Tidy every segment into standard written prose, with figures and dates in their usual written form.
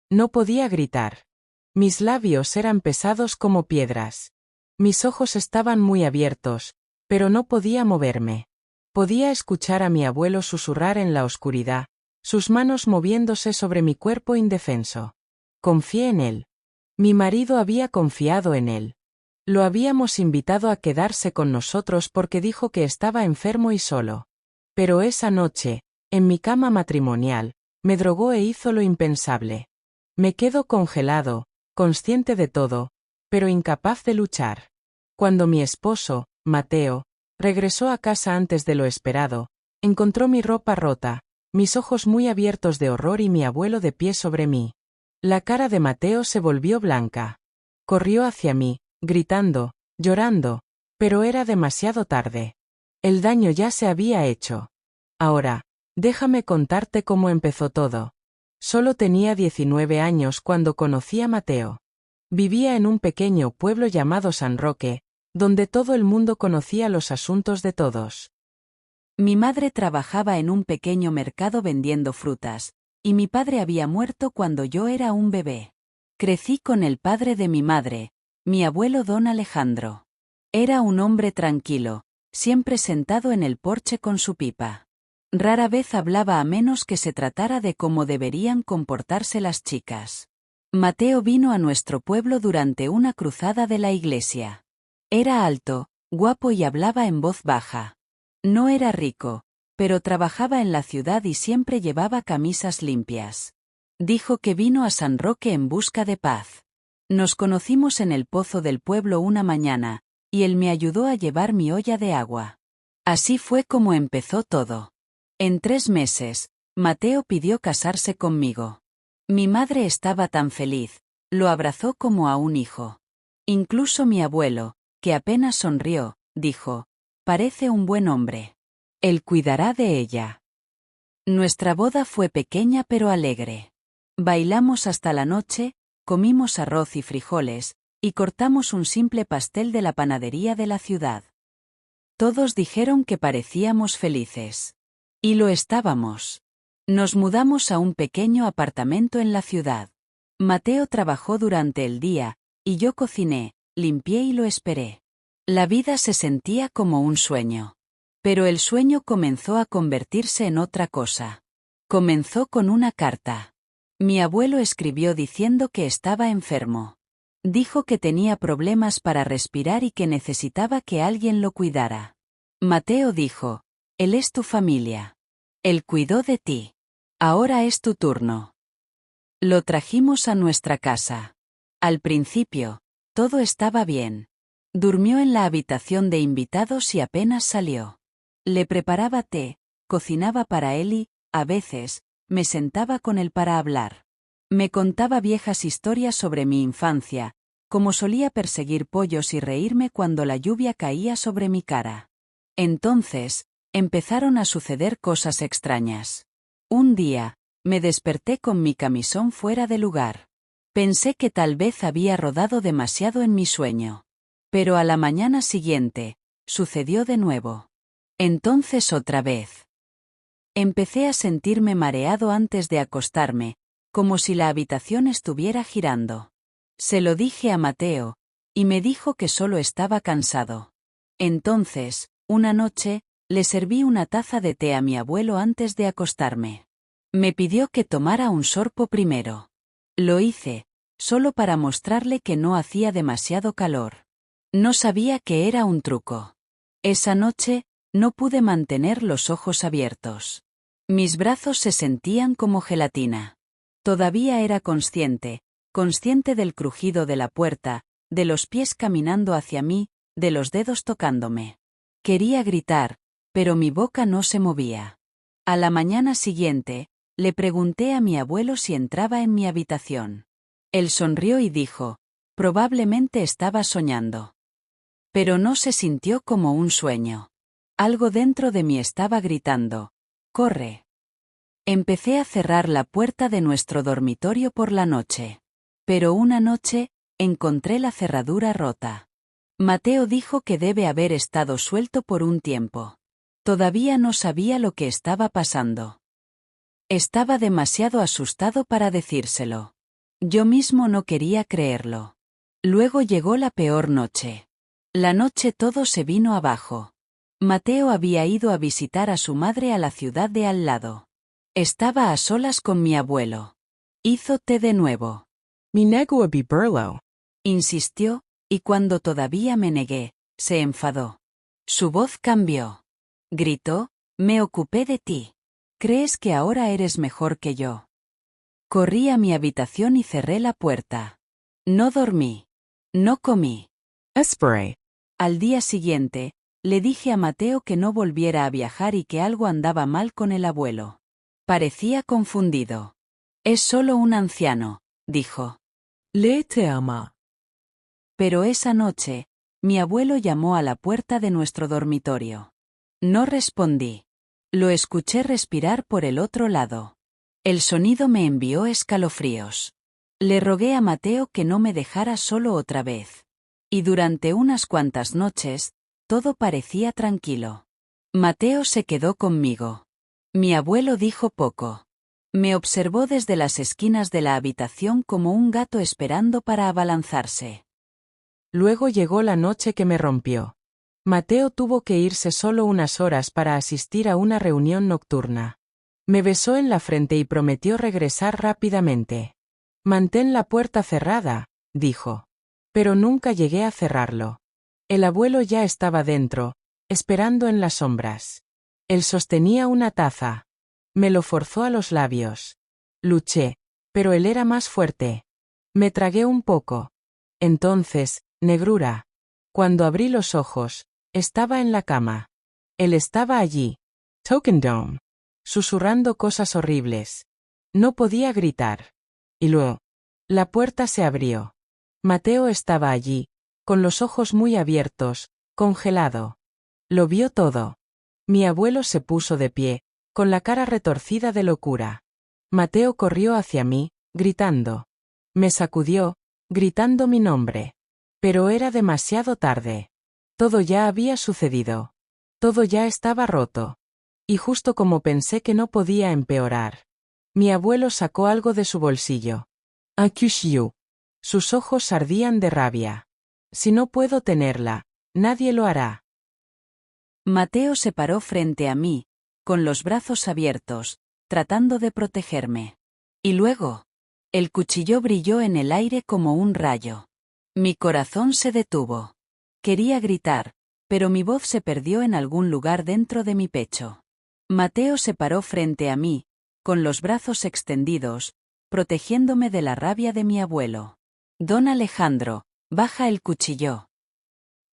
No podía gritar. Mis labios eran pesados como piedras. Mis ojos estaban muy abiertos, pero no podía moverme. Podía escuchar a mi abuelo susurrar en la oscuridad, sus manos moviéndose sobre mi cuerpo indefenso. Confié en él. Mi marido había confiado en él. Lo habíamos invitado a quedarse con nosotros porque dijo que estaba enfermo y solo. Pero esa noche, en mi cama matrimonial, me drogó e hizo lo impensable. Me quedo congelado, consciente de todo, pero incapaz de luchar. Cuando mi esposo, Mateo, regresó a casa antes de lo esperado, encontró mi ropa rota, mis ojos muy abiertos de horror y mi abuelo de pie sobre mí. La cara de Mateo se volvió blanca. Corrió hacia mí, gritando, llorando, pero era demasiado tarde. El daño ya se había hecho. Ahora, déjame contarte cómo empezó todo. Solo tenía 19 años cuando conocí a Mateo. Vivía en un pequeño pueblo llamado San Roque, donde todo el mundo conocía los asuntos de todos. Mi madre trabajaba en un pequeño mercado vendiendo frutas, y mi padre había muerto cuando yo era un bebé. Crecí con el padre de mi madre, mi abuelo don Alejandro. Era un hombre tranquilo, siempre sentado en el porche con su pipa. Rara vez hablaba a menos que se tratara de cómo deberían comportarse las chicas. Mateo vino a nuestro pueblo durante una cruzada de la iglesia. Era alto, guapo y hablaba en voz baja. No era rico, pero trabajaba en la ciudad y siempre llevaba camisas limpias. Dijo que vino a San Roque en busca de paz. Nos conocimos en el pozo del pueblo una mañana, y él me ayudó a llevar mi olla de agua. Así fue como empezó todo. En 3 meses, Mateo pidió casarse conmigo. Mi madre estaba tan feliz, lo abrazó como a un hijo. Incluso mi abuelo, que apenas sonrió, dijo, parece un buen hombre. Él cuidará de ella. Nuestra boda fue pequeña pero alegre. Bailamos hasta la noche, comimos arroz y frijoles, y cortamos un simple pastel de la panadería de la ciudad. Todos dijeron que parecíamos felices. Y lo estábamos. Nos mudamos a un pequeño apartamento en la ciudad. Mateo trabajó durante el día, y yo cociné, limpié y lo esperé. La vida se sentía como un sueño. Pero el sueño comenzó a convertirse en otra cosa. Comenzó con una carta. Mi abuelo escribió diciendo que estaba enfermo. Dijo que tenía problemas para respirar y que necesitaba que alguien lo cuidara. Mateo dijo, él es tu familia. Él cuidó de ti. Ahora es tu turno. Lo trajimos a nuestra casa. Al principio, todo estaba bien. Durmió en la habitación de invitados y apenas salió. Le preparaba té, cocinaba para él y, a veces, me sentaba con él para hablar. Me contaba viejas historias sobre mi infancia, como solía perseguir pollos y reírme cuando la lluvia caía sobre mi cara. Entonces, empezaron a suceder cosas extrañas. Un día, me desperté con mi camisón fuera de lugar. Pensé que tal vez había rodado demasiado en mi sueño. Pero a la mañana siguiente, sucedió de nuevo. Entonces otra vez. Empecé a sentirme mareado antes de acostarme, como si la habitación estuviera girando. Se lo dije a Mateo, y me dijo que solo estaba cansado. Entonces, una noche, le serví una taza de té a mi abuelo antes de acostarme. Me pidió que tomara un sorbo primero. Lo hice, solo para mostrarle que no hacía demasiado calor. No sabía que era un truco. Esa noche, no pude mantener los ojos abiertos. Mis brazos se sentían como gelatina. Todavía era consciente del crujido de la puerta, de los pies caminando hacia mí, de los dedos tocándome. Quería gritar, pero mi boca no se movía. A la mañana siguiente, le pregunté a mi abuelo si entraba en mi habitación. Él sonrió y dijo, probablemente estaba soñando. Pero no se sintió como un sueño. Algo dentro de mí estaba gritando, corre. Empecé a cerrar la puerta de nuestro dormitorio por la noche. Pero una noche, encontré la cerradura rota. Mateo dijo que debe haber estado suelto por un tiempo. Todavía no sabía lo que estaba pasando. Estaba demasiado asustado para decírselo. Yo mismo no quería creerlo. Luego llegó la peor noche. La noche todo se vino abajo. Mateo había ido a visitar a su madre a la ciudad de al lado. Estaba a solas con mi abuelo. Hizo té de nuevo. Mi nego a beberlo. Insistió, y cuando todavía me negué, se enfadó. Su voz cambió. Gritó, me ocupé de ti. ¿Crees que ahora eres mejor que yo? Corrí a mi habitación y cerré la puerta. No dormí. No comí. Esperé. Al día siguiente, le dije a Mateo que no volviera a viajar y que algo andaba mal con el abuelo. Parecía confundido. Es solo un anciano, dijo. Le te ama. Pero esa noche, mi abuelo llamó a la puerta de nuestro dormitorio. No respondí. Lo escuché respirar por el otro lado. El sonido me envió escalofríos. Le rogué a Mateo que no me dejara solo otra vez. Y durante unas cuantas noches, todo parecía tranquilo. Mateo se quedó conmigo. Mi abuelo dijo poco. Me observó desde las esquinas de la habitación como un gato esperando para abalanzarse. Luego llegó la noche que me rompió. Mateo tuvo que irse solo unas horas para asistir a una reunión nocturna. Me besó en la frente y prometió regresar rápidamente. Mantén la puerta cerrada, dijo. Pero nunca llegué a cerrarlo. El abuelo ya estaba dentro, esperando en las sombras. Él sostenía una taza. Me lo forzó a los labios. Luché, pero él era más fuerte. Me tragué un poco. Entonces, negrura. Cuando abrí los ojos, estaba en la cama. Él estaba allí. Token Dome. Susurrando cosas horribles. No podía gritar. Y luego, la puerta se abrió. Mateo estaba allí, con los ojos muy abiertos, congelado. Lo vio todo. Mi abuelo se puso de pie, con la cara retorcida de locura. Mateo corrió hacia mí, gritando. Me sacudió, gritando mi nombre. Pero era demasiado tarde. Todo ya había sucedido. Todo ya estaba roto. Y justo como pensé que no podía empeorar. Mi abuelo sacó algo de su bolsillo. Un cuchillo. Sus ojos ardían de rabia. Si no puedo tenerla, nadie lo hará. Mateo se paró frente a mí, con los brazos abiertos, tratando de protegerme. Y luego, el cuchillo brilló en el aire como un rayo. Mi corazón se detuvo. Quería gritar, pero mi voz se perdió en algún lugar dentro de mi pecho. Mateo se paró frente a mí, con los brazos extendidos, protegiéndome de la rabia de mi abuelo. Don Alejandro, baja el cuchillo.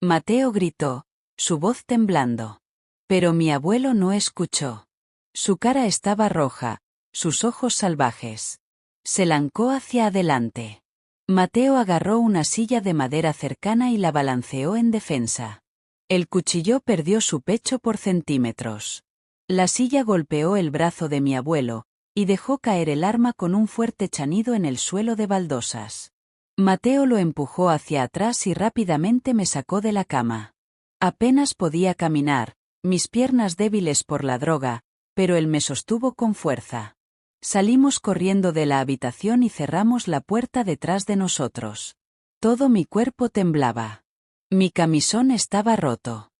Mateo gritó, su voz temblando. Pero mi abuelo no escuchó. Su cara estaba roja, sus ojos salvajes. Se lancó hacia adelante. Mateo agarró una silla de madera cercana y la balanceó en defensa. El cuchillo perdió su pecho por centímetros. La silla golpeó el brazo de mi abuelo, y dejó caer el arma con un fuerte chanido en el suelo de baldosas. Mateo lo empujó hacia atrás y rápidamente me sacó de la cama. Apenas podía caminar, mis piernas débiles por la droga, pero él me sostuvo con fuerza. Salimos corriendo de la habitación y cerramos la puerta detrás de nosotros. Todo mi cuerpo temblaba. Mi camisón estaba roto.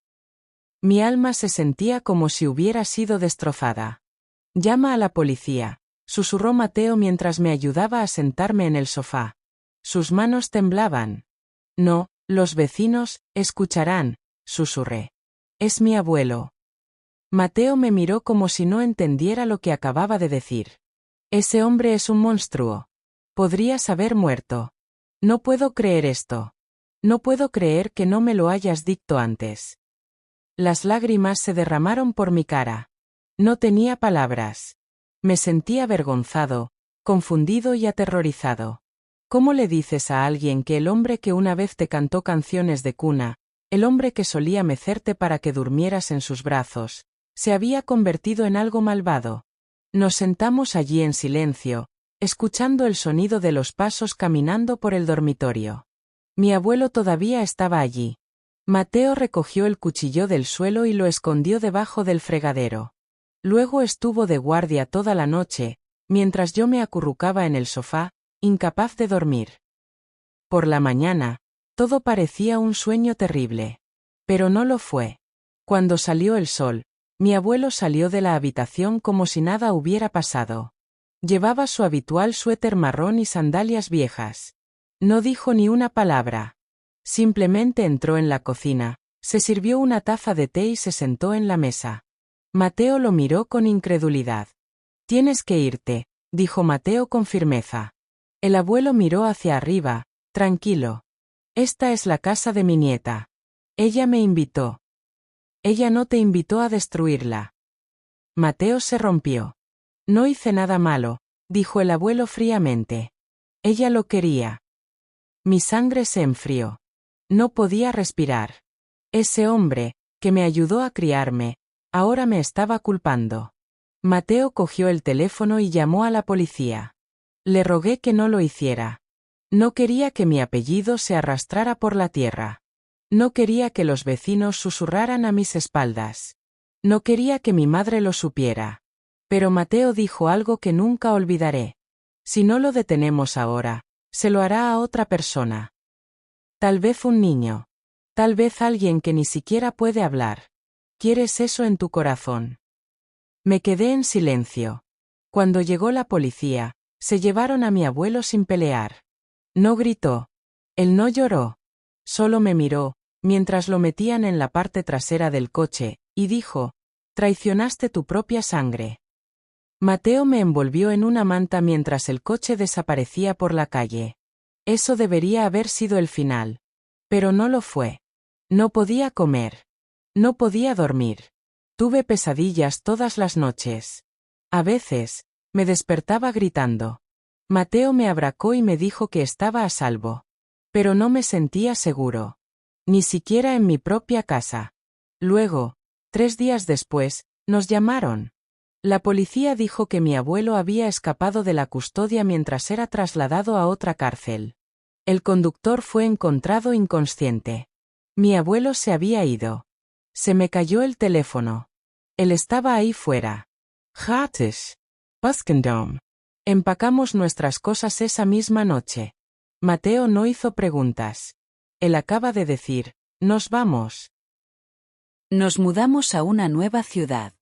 Mi alma se sentía como si hubiera sido destrozada. Llama a la policía, susurró Mateo mientras me ayudaba a sentarme en el sofá. Sus manos temblaban. No, los vecinos, escucharán, susurré. Es mi abuelo. Mateo me miró como si no entendiera lo que acababa de decir. Ese hombre es un monstruo. Podrías haber muerto. No puedo creer esto. No puedo creer que no me lo hayas dicho antes. Las lágrimas se derramaron por mi cara. No tenía palabras. Me sentía avergonzado, confundido y aterrorizado. ¿Cómo le dices a alguien que el hombre que una vez te cantó canciones de cuna, el hombre que solía mecerte para que durmieras en sus brazos, se había convertido en algo malvado? Nos sentamos allí en silencio, escuchando el sonido de los pasos caminando por el dormitorio. Mi abuelo todavía estaba allí. Mateo recogió el cuchillo del suelo y lo escondió debajo del fregadero. Luego estuvo de guardia toda la noche, mientras yo me acurrucaba en el sofá, incapaz de dormir. Por la mañana, todo parecía un sueño terrible. Pero no lo fue. Cuando salió el sol, mi abuelo salió de la habitación como si nada hubiera pasado. Llevaba su habitual suéter marrón y sandalias viejas. No dijo ni una palabra. Simplemente entró en la cocina, se sirvió una taza de té y se sentó en la mesa. Mateo lo miró con incredulidad. Tienes que irte, dijo Mateo con firmeza. El abuelo miró hacia arriba, tranquilo. Esta es la casa de mi nieta. Ella me invitó. Ella no te invitó a destruirla. Mateo se rompió. No hice nada malo, dijo el abuelo fríamente. Ella lo quería. Mi sangre se enfrió. No podía respirar. Ese hombre, que me ayudó a criarme, ahora me estaba culpando. Mateo cogió el teléfono y llamó a la policía. Le rogué que no lo hiciera. No quería que mi apellido se arrastrara por la tierra. No quería que los vecinos susurraran a mis espaldas. No quería que mi madre lo supiera. Pero Mateo dijo algo que nunca olvidaré. Si no lo detenemos ahora, se lo hará a otra persona. Tal vez un niño. Tal vez alguien que ni siquiera puede hablar. ¿Quieres eso en tu corazón? Me quedé en silencio. Cuando llegó la policía, se llevaron a mi abuelo sin pelear. No gritó. Él no lloró. Solo me miró, mientras lo metían en la parte trasera del coche, y dijo: traicionaste tu propia sangre. Mateo me envolvió en una manta mientras el coche desaparecía por la calle. Eso debería haber sido el final. Pero no lo fue. No podía comer. No podía dormir. Tuve pesadillas todas las noches. A veces, me despertaba gritando. Mateo me abracó y me dijo que estaba a salvo. Pero no me sentía seguro. Ni siquiera en mi propia casa. Luego, 3 días después, nos llamaron. La policía dijo que mi abuelo había escapado de la custodia mientras era trasladado a otra cárcel. El conductor fue encontrado inconsciente. Mi abuelo se había ido. Se me cayó el teléfono. Él estaba ahí fuera. Gratis. Buskendom. Empacamos nuestras cosas esa misma noche. Mateo no hizo preguntas. Él acaba de decir: nos vamos. Nos mudamos a una nueva ciudad.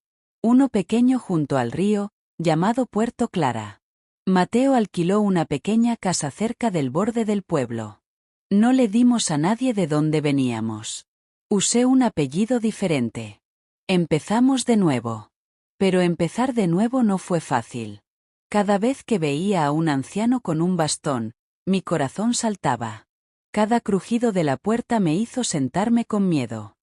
Uno pequeño junto al río, llamado Puerto Clara. Mateo alquiló una pequeña casa cerca del borde del pueblo. No le dimos a nadie de dónde veníamos. Usé un apellido diferente. Empezamos de nuevo. Pero empezar de nuevo no fue fácil. Cada vez que veía a un anciano con un bastón, mi corazón saltaba. Cada crujido de la puerta me hizo sentarme con miedo.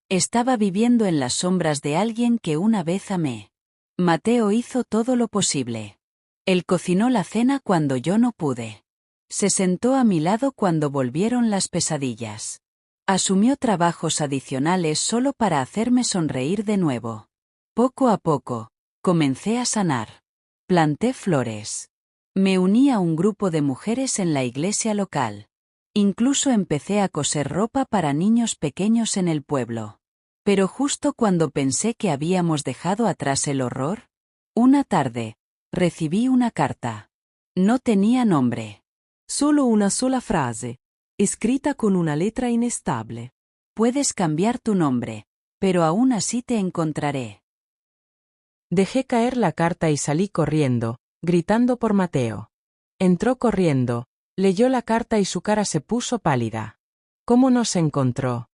Estaba viviendo en las sombras de alguien que una vez amé. Mateo hizo todo lo posible. Él cocinó la cena cuando yo no pude. Se sentó a mi lado cuando volvieron las pesadillas. Asumió trabajos adicionales solo para hacerme sonreír de nuevo. Poco a poco, comencé a sanar. Planté flores. Me uní a un grupo de mujeres en la iglesia local. Incluso empecé a coser ropa para niños pequeños en el pueblo. Pero justo cuando pensé que habíamos dejado atrás el horror, una tarde, recibí una carta. No tenía nombre. Solo una sola frase, escrita con una letra inestable. Puedes cambiar tu nombre, pero aún así te encontraré. Dejé caer la carta y salí corriendo, gritando por Mateo. Entró corriendo, leyó la carta y su cara se puso pálida. ¿Cómo nos encontró?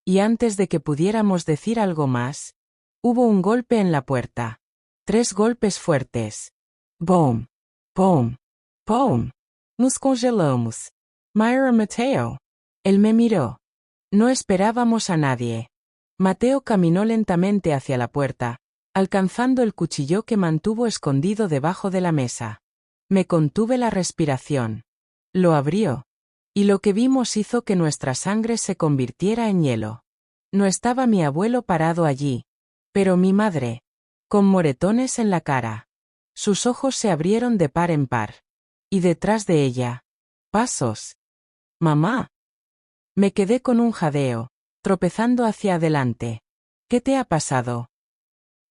Y antes de que pudiéramos decir algo más, hubo un golpe en la puerta. 3 golpes fuertes. Boom, boom, boom. Nos congelamos. Myra Mateo. Él me miró. No esperábamos a nadie. Mateo caminó lentamente hacia la puerta, alcanzando el cuchillo que mantuvo escondido debajo de la mesa. Me contuve la respiración. Lo abrió. Y lo que vimos hizo que nuestra sangre se convirtiera en hielo. No estaba mi abuelo parado allí, pero mi madre, con moretones en la cara. Sus ojos se abrieron de par en par. Y detrás de ella, pasos. Mamá. Me quedé con un jadeo, tropezando hacia adelante. ¿Qué te ha pasado?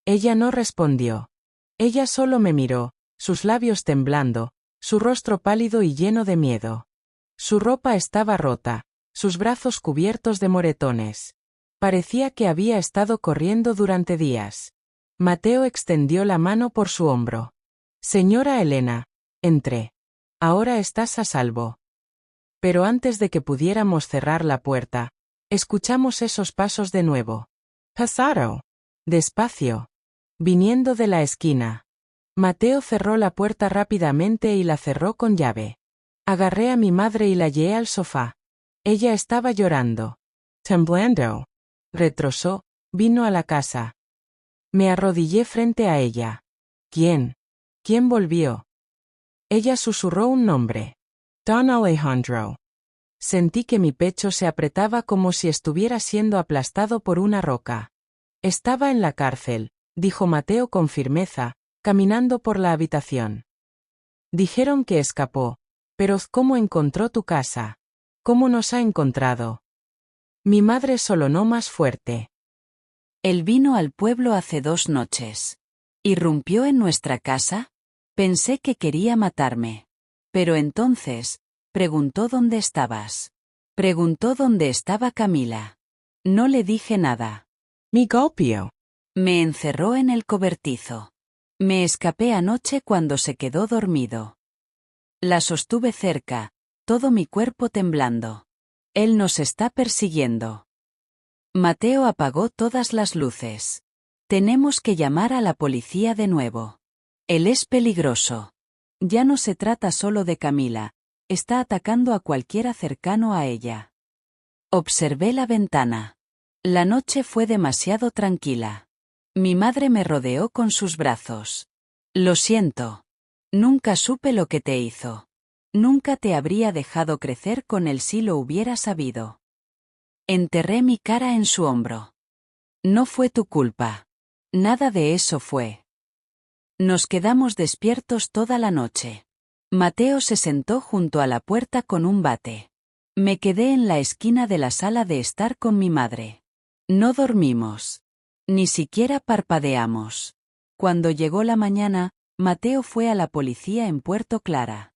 Ella no respondió. Ella solo me miró, sus labios temblando, su rostro pálido y lleno de miedo. Su ropa estaba rota, sus brazos cubiertos de moretones. Parecía que había estado corriendo durante días. Mateo extendió la mano por su hombro. Señora Elena, entré. Ahora estás a salvo. Pero antes de que pudiéramos cerrar la puerta, escuchamos esos pasos de nuevo. Pasaron. Despacio. Viniendo de la esquina. Mateo cerró la puerta rápidamente y la cerró con llave. Agarré a mi madre y la llevé al sofá. Ella estaba llorando. Temblando. Retrocedió, vino a la casa. Me arrodillé frente a ella. ¿Quién? ¿Quién volvió? Ella susurró un nombre. Don Alejandro. Sentí que mi pecho se apretaba como si estuviera siendo aplastado por una roca. Estaba en la cárcel, dijo Mateo con firmeza, caminando por la habitación. Dijeron que escapó. Pero ¿cómo encontró tu casa? ¿Cómo nos ha encontrado? Mi madre solonó más fuerte. Él vino al pueblo hace 2 noches. ¿Irrumpió en nuestra casa? Pensé que quería matarme. Pero entonces, preguntó dónde estabas. Preguntó dónde estaba Camila. No le dije nada. Mi golpeó. Me encerró en el cobertizo. Me escapé anoche cuando se quedó dormido. La sostuve cerca, todo mi cuerpo temblando. Él nos está persiguiendo. Mateo apagó todas las luces. Tenemos que llamar a la policía de nuevo. Él es peligroso. Ya no se trata solo de Camila, está atacando a cualquiera cercano a ella. Observé la ventana. La noche fue demasiado tranquila. Mi madre me rodeó con sus brazos. Lo siento. Nunca supe lo que te hizo. Nunca te habría dejado crecer con él si lo hubiera sabido. Enterré mi cara en su hombro. No fue tu culpa. Nada de eso fue. Nos quedamos despiertos toda la noche. Mateo se sentó junto a la puerta con un bate. Me quedé en la esquina de la sala de estar con mi madre. No dormimos. Ni siquiera parpadeamos. Cuando llegó la mañana, Mateo fue a la policía en Puerto Clara.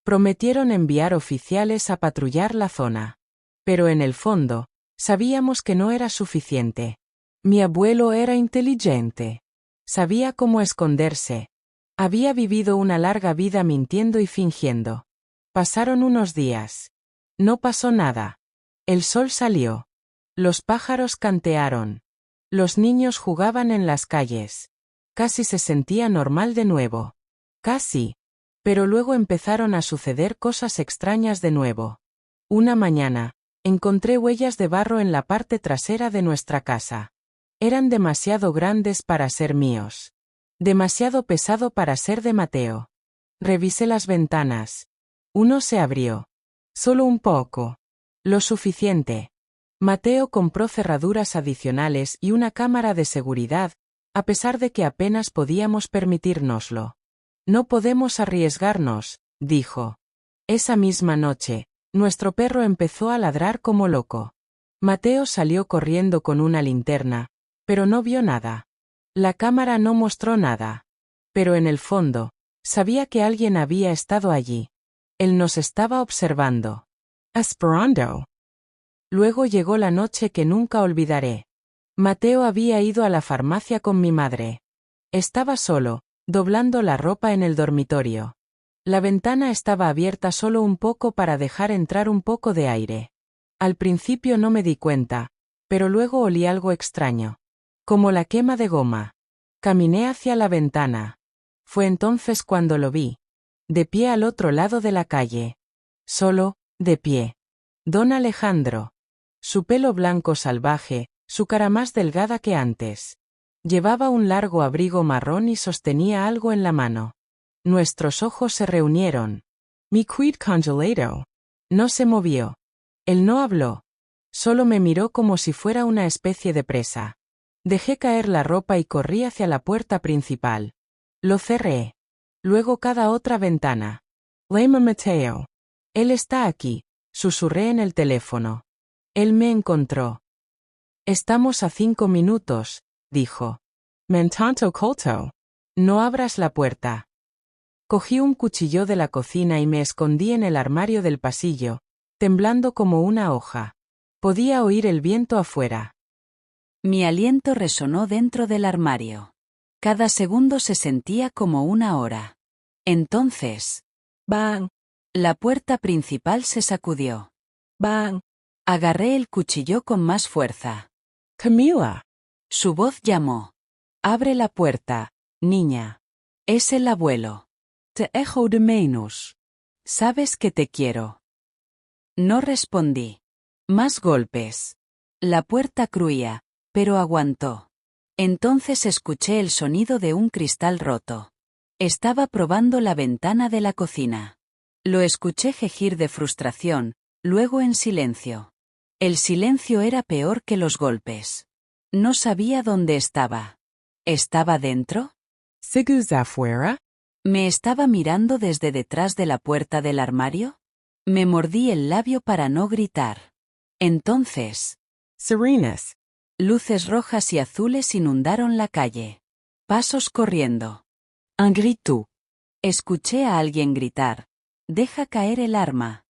Prometieron enviar oficiales a patrullar la zona. Pero en el fondo, sabíamos que no era suficiente. Mi abuelo era inteligente. Sabía cómo esconderse. Había vivido una larga vida mintiendo y fingiendo. Pasaron unos días. No pasó nada. El sol salió. Los pájaros cantearon. Los niños jugaban en las calles. Casi se sentía normal de nuevo. Casi. Pero luego empezaron a suceder cosas extrañas de nuevo. Una mañana, encontré huellas de barro en la parte trasera de nuestra casa. Eran demasiado grandes para ser míos. Demasiado pesado para ser de Mateo. Revisé las ventanas. Uno se abrió. Solo un poco. Lo suficiente. Mateo compró cerraduras adicionales y una cámara de seguridad, a pesar de que apenas podíamos permitírnoslo. No podemos arriesgarnos, dijo. Esa misma noche, nuestro perro empezó a ladrar como loco. Mateo salió corriendo con una linterna, pero no vio nada. La cámara no mostró nada. Pero en el fondo, sabía que alguien había estado allí. Él nos estaba observando. Esperando. Luego llegó la noche que nunca olvidaré. Mateo había ido a la farmacia con mi madre. Estaba solo, doblando la ropa en el dormitorio. La ventana estaba abierta solo un poco para dejar entrar un poco de aire. Al principio no me di cuenta, pero luego olí algo extraño. Como la quema de goma. Caminé hacia la ventana. Fue entonces cuando lo vi. De pie al otro lado de la calle. Solo, de pie. Don Alejandro. Su pelo blanco salvaje, su cara más delgada que antes. Llevaba un largo abrigo marrón y sostenía algo en la mano. Nuestros ojos se reunieron. Mi quid congelado. No se movió. Él no habló. Solo me miró como si fuera una especie de presa. Dejé caer la ropa y corrí hacia la puerta principal. Lo cerré. Luego cada otra ventana. Lema Mateo. Él está aquí, susurré en el teléfono. Él me encontró. Estamos a 5 minutos, dijo. Mentanto colto. No abras la puerta. Cogí un cuchillo de la cocina y me escondí en el armario del pasillo, temblando como una hoja. Podía oír el viento afuera. Mi aliento resonó dentro del armario. Cada segundo se sentía como una hora. Entonces, ¡bang! La puerta principal se sacudió. ¡Bang! Agarré el cuchillo con más fuerza. Camila. Su voz llamó. Abre la puerta, niña. Es el abuelo. Te echo de menos. Sabes que te quiero. No respondí. Más golpes. La puerta cruía, pero aguantó. Entonces escuché el sonido de un cristal roto. Estaba probando la ventana de la cocina. Lo escuché gejir de frustración, luego en silencio. El silencio era peor que los golpes. No sabía dónde estaba. ¿Estaba dentro? ¿Sigues afuera? ¿Me estaba mirando desde detrás de la puerta del armario? Me mordí el labio para no gritar. Entonces, Serenas. luces rojas y azules inundaron la calle. Pasos corriendo. Un grito. Escuché a alguien gritar. Deja caer el arma.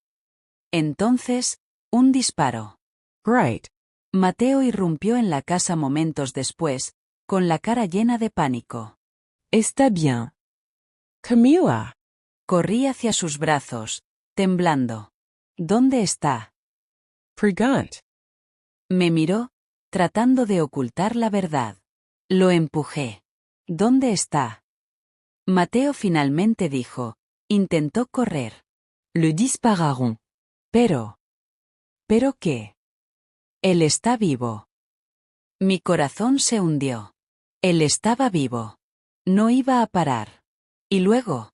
Entonces, un disparo. Right. Mateo irrumpió en la casa momentos después, con la cara llena de pánico. Está bien. Camila. Corrí hacia sus brazos, temblando. ¿Dónde está? Pregant. Me miró, tratando de ocultar la verdad. Lo empujé. ¿Dónde está? Mateo finalmente dijo. Intentó correr. Le dispararon. Pero. ¿Pero qué? Él está vivo. Mi corazón se hundió. Él estaba vivo. No iba a parar. Y luego,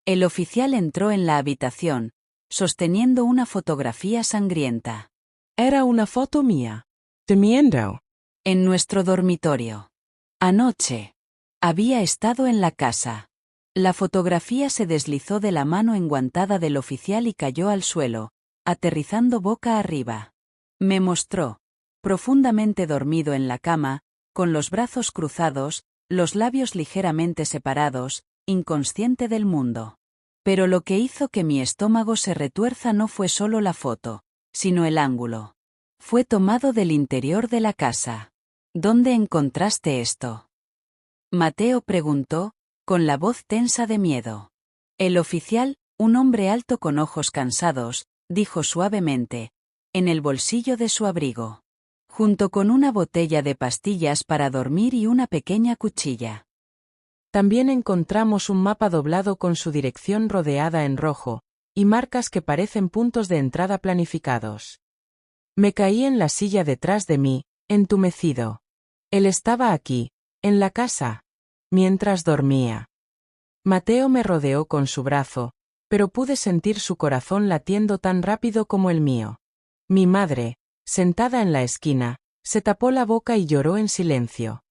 el oficial entró en la habitación, sosteniendo una fotografía sangrienta. Era una foto mía. Temiendo. En nuestro dormitorio. Anoche. Había estado en la casa. La fotografía se deslizó de la mano enguantada del oficial y cayó al suelo, aterrizando boca arriba. Me mostró, profundamente dormido en la cama, con los brazos cruzados, los labios ligeramente separados, inconsciente del mundo. Pero lo que hizo que mi estómago se retuerza no fue solo la foto, sino el ángulo. Fue tomado del interior de la casa. ¿Dónde encontraste esto? Mateo preguntó, con la voz tensa de miedo. El oficial, un hombre alto con ojos cansados, dijo suavemente, en el bolsillo de su abrigo. Junto con una botella de pastillas para dormir y una pequeña cuchilla. También encontramos un mapa doblado con su dirección rodeada en rojo, y marcas que parecen puntos de entrada planificados. Me caí en la silla detrás de mí, entumecido. Él estaba aquí, en la casa, mientras dormía. Mateo me rodeó con su brazo, pero pude sentir su corazón latiendo tan rápido como el mío. Mi madre, sentada en la esquina, se tapó la boca y lloró en silencio.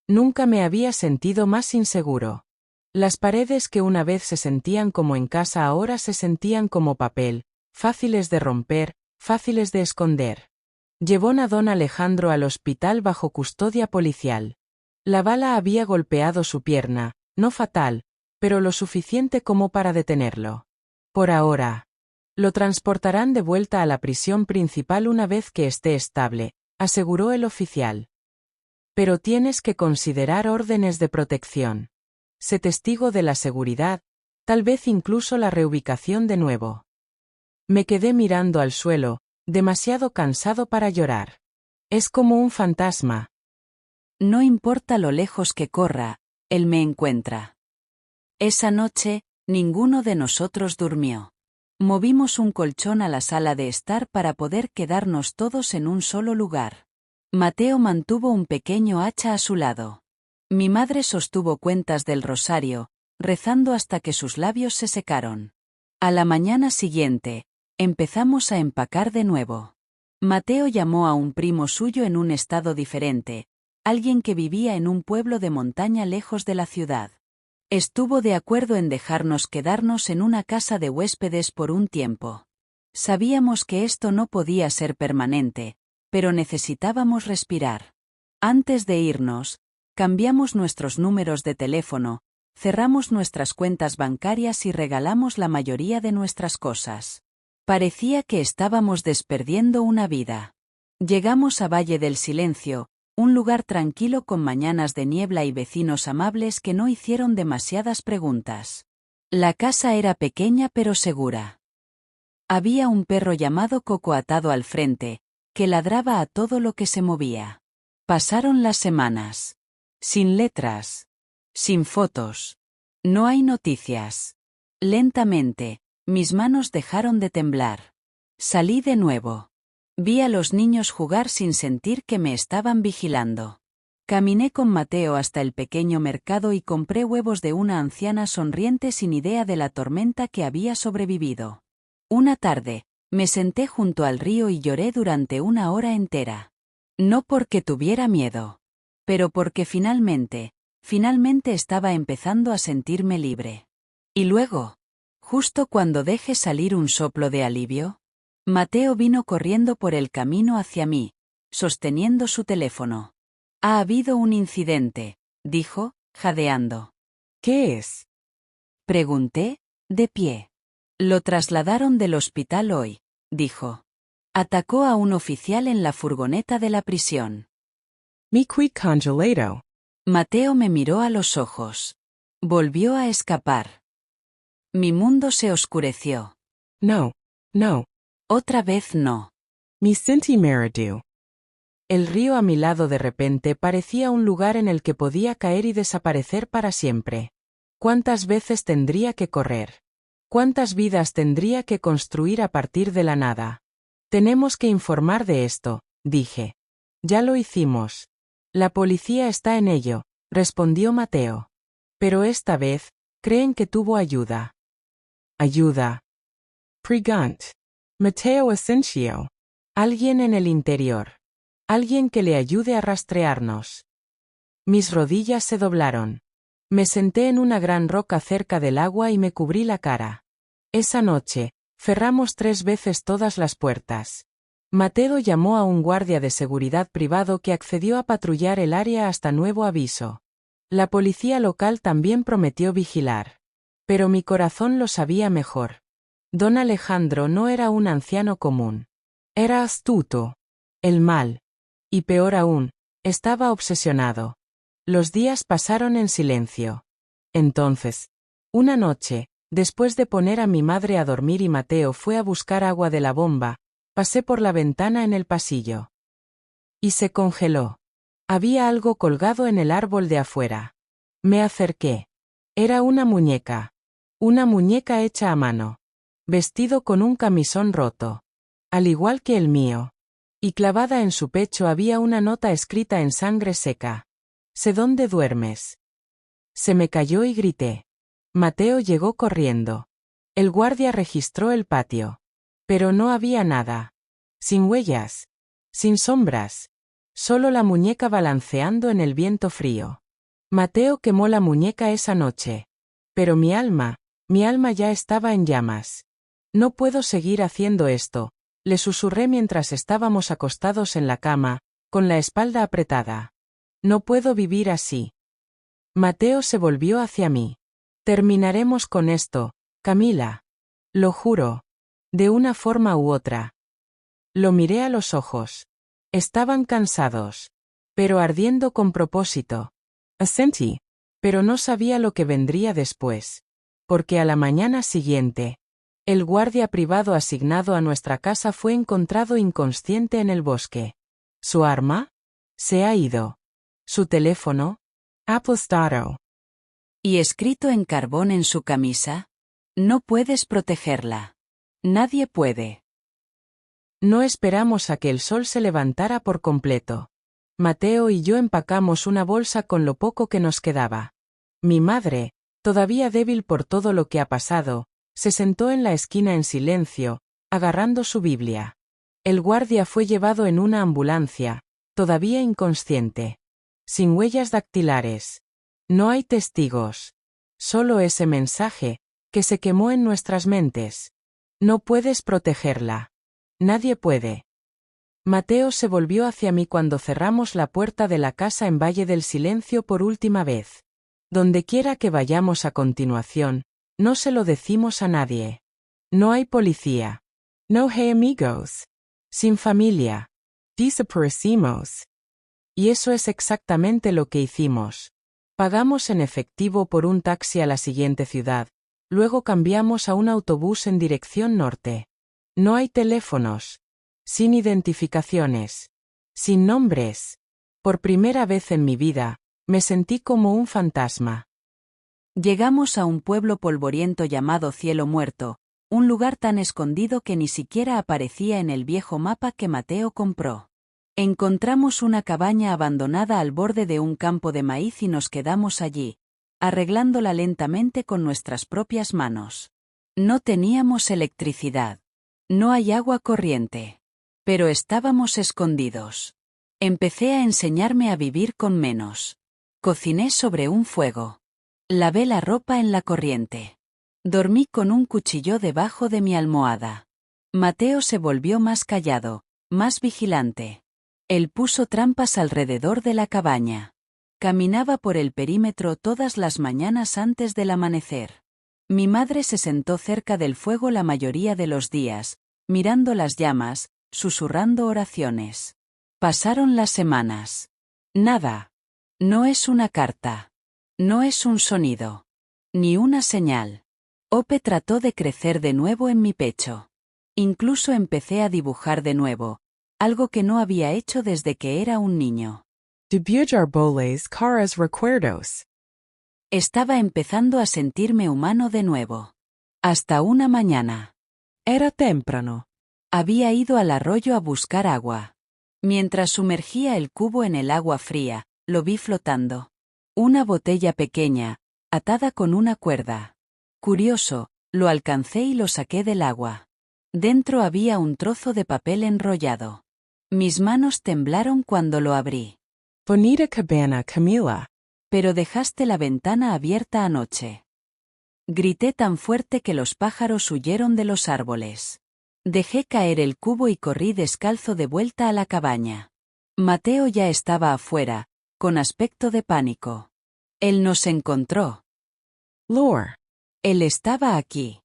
Nunca me había sentido más inseguro. Las paredes que una vez se sentían como en casa ahora se sentían como papel, fáciles de romper, fáciles de esconder. Llevó a don Alejandro al hospital bajo custodia policial. La bala había golpeado su pierna, no fatal, pero lo suficiente como para detenerlo. Por ahora. Lo transportarán de vuelta a la prisión principal una vez que esté estable, aseguró el oficial. Pero tienes que considerar órdenes de protección. Sé testigo de la seguridad, tal vez incluso la reubicación de nuevo. Me quedé mirando al suelo, demasiado cansado para llorar. Es como un fantasma. No importa lo lejos que corra, él me encuentra. Esa noche, ninguno de nosotros durmió. Movimos un colchón a la sala de estar para poder quedarnos todos en un solo lugar. Mateo mantuvo un pequeño hacha a su lado. Mi madre sostuvo cuentas del rosario, rezando hasta que sus labios se secaron. A la mañana siguiente, empezamos a empacar de nuevo. Mateo llamó a un primo suyo en un estado diferente, alguien que vivía en un pueblo de montaña lejos de la ciudad. Estuvo de acuerdo en dejarnos quedarnos en una casa de huéspedes por un tiempo. Sabíamos que esto no podía ser permanente, pero necesitábamos respirar. Antes de irnos, cambiamos nuestros números de teléfono, cerramos nuestras cuentas bancarias y regalamos la mayoría de nuestras cosas. Parecía que estábamos desperdiendo una vida. Llegamos a Valle del Silencio, un lugar tranquilo con mañanas de niebla y vecinos amables que no hicieron demasiadas preguntas. La casa era pequeña pero segura. Había un perro llamado Coco atado al frente, que ladraba a todo lo que se movía. Pasaron las semanas. Sin letras. Sin fotos. No hay noticias. Lentamente, mis manos dejaron de temblar. Salí de nuevo. Vi a los niños jugar sin sentir que me estaban vigilando. Caminé con Mateo hasta el pequeño mercado y compré huevos de una anciana sonriente sin idea de la tormenta que había sobrevivido. Una tarde, me senté junto al río y lloré durante una hora entera. No porque tuviera miedo, pero porque finalmente estaba empezando a sentirme libre. Y luego, justo cuando dejé salir un soplo de alivio, Mateo vino corriendo por el camino hacia mí, sosteniendo su teléfono. Ha habido un incidente, dijo, jadeando. ¿Qué es? Pregunté, de pie. Lo trasladaron del hospital hoy, dijo. Atacó a un oficial en la furgoneta de la prisión. Mi qui congelado. Mateo me miró a los ojos. Volvió a escapar. Mi mundo se oscureció. No. Otra vez no. Mi senti meradu. El río a mi lado de repente parecía un lugar en el que podía caer y desaparecer para siempre. ¿Cuántas veces tendría que correr? ¿Cuántas vidas tendría que construir a partir de la nada? Tenemos que informar de esto, dije. Ya lo hicimos. La policía está en ello, respondió Mateo. Pero esta vez, creen que tuvo ayuda. Ayuda. Pregant. Mateo Asensio. Alguien en el interior. Alguien que le ayude a rastrearnos. Mis rodillas se doblaron. Me senté en una gran roca cerca del agua y me cubrí la cara. Esa noche, cerramos 3 veces todas las puertas. Mateo llamó a un guardia de seguridad privado que accedió a patrullar el área hasta nuevo aviso. La policía local también prometió vigilar. Pero mi corazón lo sabía mejor. Don Alejandro no era un anciano común. Era astuto. El mal. Y peor aún, estaba obsesionado. Los días pasaron en silencio. Entonces, una noche, después de poner a mi madre a dormir y Mateo fue a buscar agua de la bomba, pasé por la ventana en el pasillo. Y se congeló. Había algo colgado en el árbol de afuera. Me acerqué. Era una muñeca. Una muñeca hecha a mano. Vestido con un camisón roto. Al igual que el mío. Y clavada en su pecho había una nota escrita en sangre seca. Sé dónde duermes. Se me cayó y grité. Mateo llegó corriendo. El guardia registró el patio. Pero no había nada. Sin huellas. Sin sombras. Solo la muñeca balanceando en el viento frío. Mateo quemó la muñeca esa noche. Pero mi alma ya estaba en llamas. No puedo seguir haciendo esto, le susurré mientras estábamos acostados en la cama, con la espalda apretada. No puedo vivir así. Mateo se volvió hacia mí. Terminaremos con esto, Camila. Lo juro. De una forma u otra. Lo miré a los ojos. Estaban cansados. Pero ardiendo con propósito. Asentí. Pero no sabía lo que vendría después. Porque a la mañana siguiente, el guardia privado asignado a nuestra casa fue encontrado inconsciente en el bosque. ¿Su arma? Se ha ido. ¿Su teléfono? Aplastado. ¿Y escrito en carbón en su camisa? No puedes protegerla. Nadie puede. No esperamos a que el sol se levantara por completo. Mateo y yo empacamos una bolsa con lo poco que nos quedaba. Mi madre, todavía débil por todo lo que ha pasado, se sentó en la esquina en silencio, agarrando su Biblia. El guardia fue llevado en una ambulancia, todavía inconsciente. Sin huellas dactilares. No hay testigos. Solo ese mensaje, que se quemó en nuestras mentes. No puedes protegerla. Nadie puede. Mateo se volvió hacia mí cuando cerramos la puerta de la casa en Valle del Silencio por última vez. Donde quiera que vayamos a continuación, no se lo decimos a nadie. No hay policía. No hay amigos. Sin familia. Desaparecimos. Y eso es exactamente lo que hicimos. Pagamos en efectivo por un taxi a la siguiente ciudad, luego cambiamos a un autobús en dirección norte. No hay teléfonos. Sin identificaciones. Sin nombres. Por primera vez en mi vida, me sentí como un fantasma. Llegamos a un pueblo polvoriento llamado Cielo Muerto, un lugar tan escondido que ni siquiera aparecía en el viejo mapa que Mateo compró. Encontramos una cabaña abandonada al borde de un campo de maíz y nos quedamos allí, arreglándola lentamente con nuestras propias manos. No teníamos electricidad. No hay agua corriente. Pero estábamos escondidos. Empecé a enseñarme a vivir con menos. Cociné sobre un fuego. Lavé la ropa en la corriente. Dormí con un cuchillo debajo de mi almohada. Mateo se volvió más callado, más vigilante. Él puso trampas alrededor de la cabaña. Caminaba por el perímetro todas las mañanas antes del amanecer. Mi madre se sentó cerca del fuego la mayoría de los días, mirando las llamas, susurrando oraciones. Pasaron las semanas. Nada. No es una carta. No es un sonido. Ni una señal. Ope trató de crecer de nuevo en mi pecho. Incluso empecé a dibujar de nuevo, algo que no había hecho desde que era un niño. Árboles, caras, recuerdos. Estaba empezando a sentirme humano de nuevo. Hasta una mañana. Era temprano. Había ido al arroyo a buscar agua. Mientras sumergía el cubo en el agua fría, lo vi flotando. Una botella pequeña, atada con una cuerda. Curioso, lo alcancé y lo saqué del agua. Dentro había un trozo de papel enrollado. Mis manos temblaron cuando lo abrí. Bonita cabana, Camila. Pero dejaste la ventana abierta anoche. Grité tan fuerte que los pájaros huyeron de los árboles. Dejé caer el cubo y corrí descalzo de vuelta a la cabaña. Mateo ya estaba afuera, con aspecto de pánico. Él nos encontró. Lore. Él estaba aquí.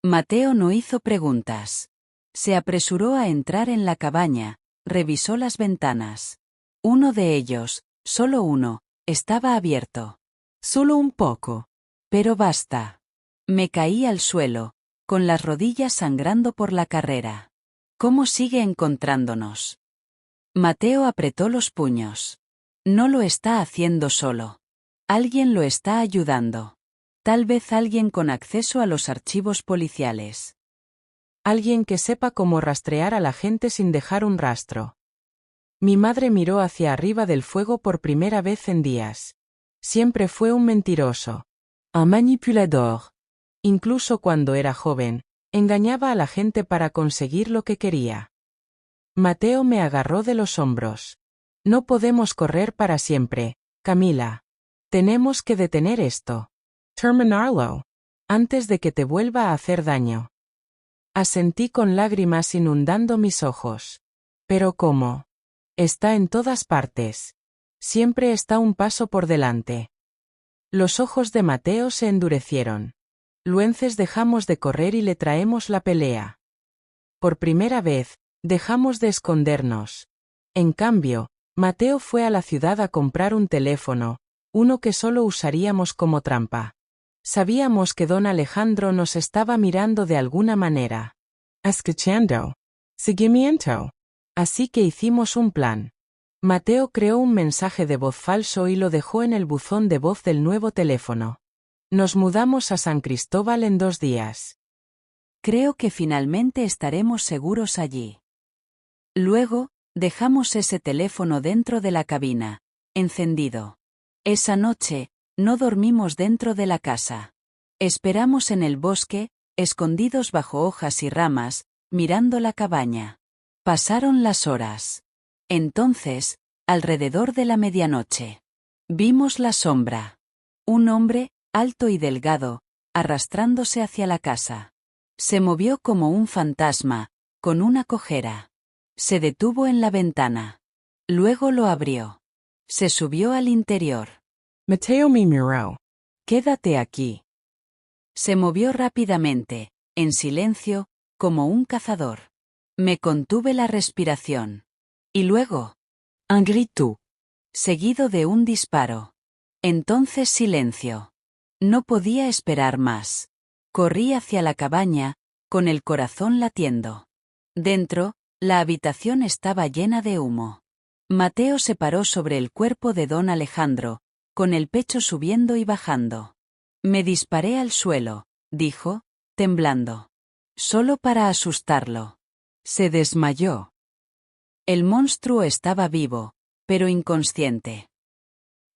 Mateo no hizo preguntas. Se apresuró a entrar en la cabaña, revisó las ventanas. Uno de ellos, solo uno, estaba abierto. Solo un poco. Pero basta. Me caí al suelo, con las rodillas sangrando por la carrera. ¿Cómo sigue encontrándonos? Mateo apretó los puños. No lo está haciendo solo. Alguien lo está ayudando. Tal vez alguien con acceso a los archivos policiales. Alguien que sepa cómo rastrear a la gente sin dejar un rastro. Mi madre miró hacia arriba del fuego por primera vez en días. Siempre fue un mentiroso. Un manipulador. Incluso cuando era joven, engañaba a la gente para conseguir lo que quería. Mateo me agarró de los hombros. No podemos correr para siempre, Camila. Tenemos que detener esto. Terminarlo. Antes de que te vuelva a hacer daño. Asentí con lágrimas inundando mis ojos. Pero ¿cómo? Está en todas partes. Siempre está un paso por delante. Los ojos de Mateo se endurecieron. Luences dejamos de correr y le traemos la pelea. Por primera vez, dejamos de escondernos. En cambio, Mateo fue a la ciudad a comprar un teléfono, uno que solo usaríamos como trampa. Sabíamos que don Alejandro nos estaba mirando de alguna manera. Escuchando. Seguimiento. Así que hicimos un plan. Mateo creó un mensaje de voz falso y lo dejó en el buzón de voz del nuevo teléfono. Nos mudamos a San Cristóbal en 2 días. Creo que finalmente estaremos seguros allí. Luego, dejamos ese teléfono dentro de la cabina, encendido. Esa noche, no dormimos dentro de la casa. Esperamos en el bosque, escondidos bajo hojas y ramas, mirando la cabaña. Pasaron las horas. Entonces, alrededor de la medianoche, vimos la sombra. Un hombre, alto y delgado, arrastrándose hacia la casa. Se movió como un fantasma, con una cojera. Se detuvo en la ventana. Luego lo abrió. Se subió al interior. Mateo me miró. Quédate aquí. Se movió rápidamente, en silencio, como un cazador. Me contuve la respiración. Y luego, Un grito. seguido de un disparo. Entonces silencio. No podía esperar más. Corrí hacia la cabaña, con el corazón latiendo. Dentro, la habitación estaba llena de humo. Mateo se paró sobre el cuerpo de don Alejandro, con el pecho subiendo y bajando. Me disparé al suelo, dijo, temblando. Solo para asustarlo. Se desmayó. El monstruo estaba vivo, pero inconsciente.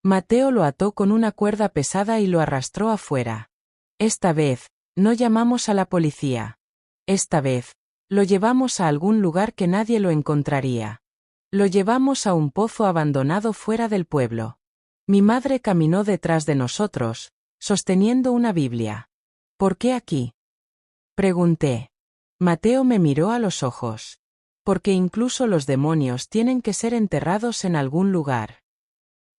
Mateo lo ató con una cuerda pesada y lo arrastró afuera. Esta vez, no llamamos a la policía. Esta vez, lo llevamos a algún lugar que nadie lo encontraría. Lo llevamos a un pozo abandonado fuera del pueblo. Mi madre caminó detrás de nosotros, sosteniendo una Biblia. ¿Por qué aquí? Pregunté. Mateo me miró a los ojos. Porque incluso los demonios tienen que ser enterrados en algún lugar.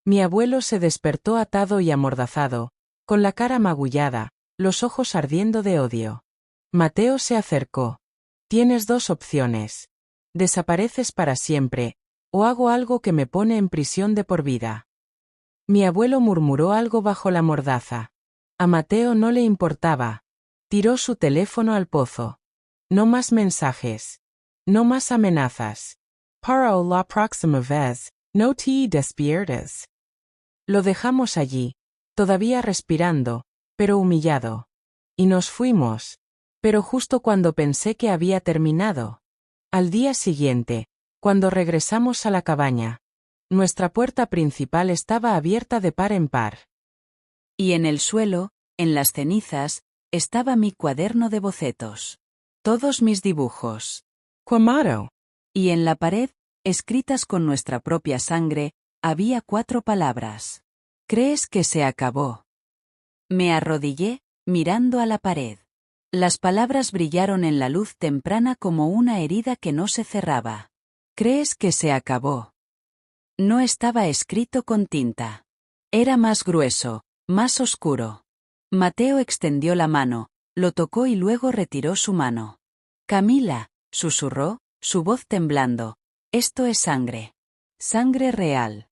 Mi abuelo se despertó atado y amordazado, con la cara magullada, los ojos ardiendo de odio. Mateo se acercó. Tienes dos opciones. Desapareces para siempre, o hago algo que me pone en prisión de por vida. Mi abuelo murmuró algo bajo la mordaza. A Mateo no le importaba. Tiró su teléfono al pozo. No más mensajes. No más amenazas. Para la próxima vez, no te despiertes. Lo dejamos allí, todavía respirando, pero humillado. Y nos fuimos. Pero justo cuando pensé que había terminado. Al día siguiente, cuando regresamos a la cabaña, nuestra puerta principal estaba abierta de par en par. Y en el suelo, en las cenizas, estaba mi cuaderno de bocetos. Todos mis dibujos. Quamado. Y en la pared, escritas con nuestra propia sangre, había 4 palabras. ¿Crees que se acabó? Me arrodillé, mirando a la pared. Las palabras brillaron en la luz temprana como una herida que no se cerraba. ¿Crees que se acabó? No estaba escrito con tinta. Era más grueso, más oscuro. Mateo extendió la mano, lo tocó y luego retiró su mano. Camila, susurró, su voz temblando. Esto es sangre. Sangre real.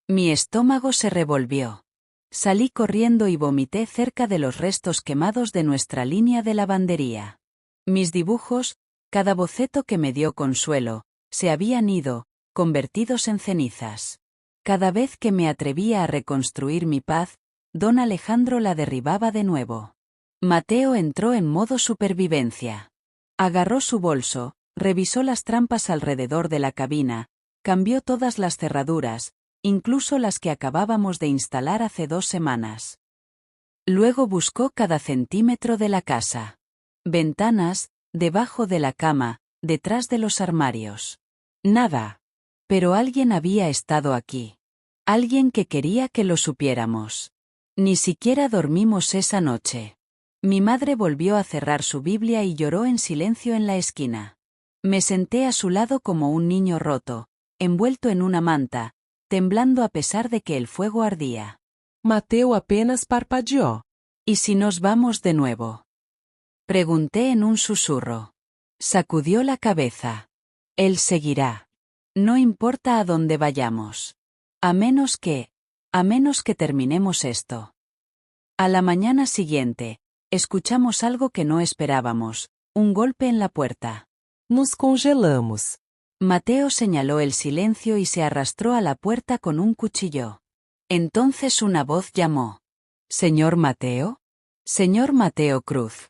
Mi estómago se revolvió. Salí corriendo y vomité cerca de los restos quemados de nuestra línea de lavandería. Mis dibujos, cada boceto que me dio consuelo, se habían ido, convertidos en cenizas. Cada vez que me atrevía a reconstruir mi paz, don Alejandro la derribaba de nuevo. Mateo entró en modo supervivencia. Agarró su bolso, revisó las trampas alrededor de la cabina, cambió todas las cerraduras, incluso las que acabábamos de instalar hace 2 semanas. Luego buscó cada centímetro de la casa. Ventanas, debajo de la cama, detrás de los armarios. Nada. Pero alguien había estado aquí. Alguien que quería que lo supiéramos. Ni siquiera dormimos esa noche. Mi madre volvió a cerrar su Biblia y lloró en silencio en la esquina. Me senté a su lado como un niño roto, envuelto en una manta, temblando a pesar de que el fuego ardía. Mateo apenas parpadeó. ¿Y si nos vamos de nuevo? Pregunté en un susurro. Sacudió la cabeza. Él seguirá. No importa a dónde vayamos. A menos que terminemos esto. A la mañana siguiente, escuchamos algo que no esperábamos, un golpe en la puerta. Nos congelamos. Mateo señaló el silencio y se arrastró a la puerta con un cuchillo. Entonces una voz llamó. ¿Señor Mateo? Señor Mateo Cruz.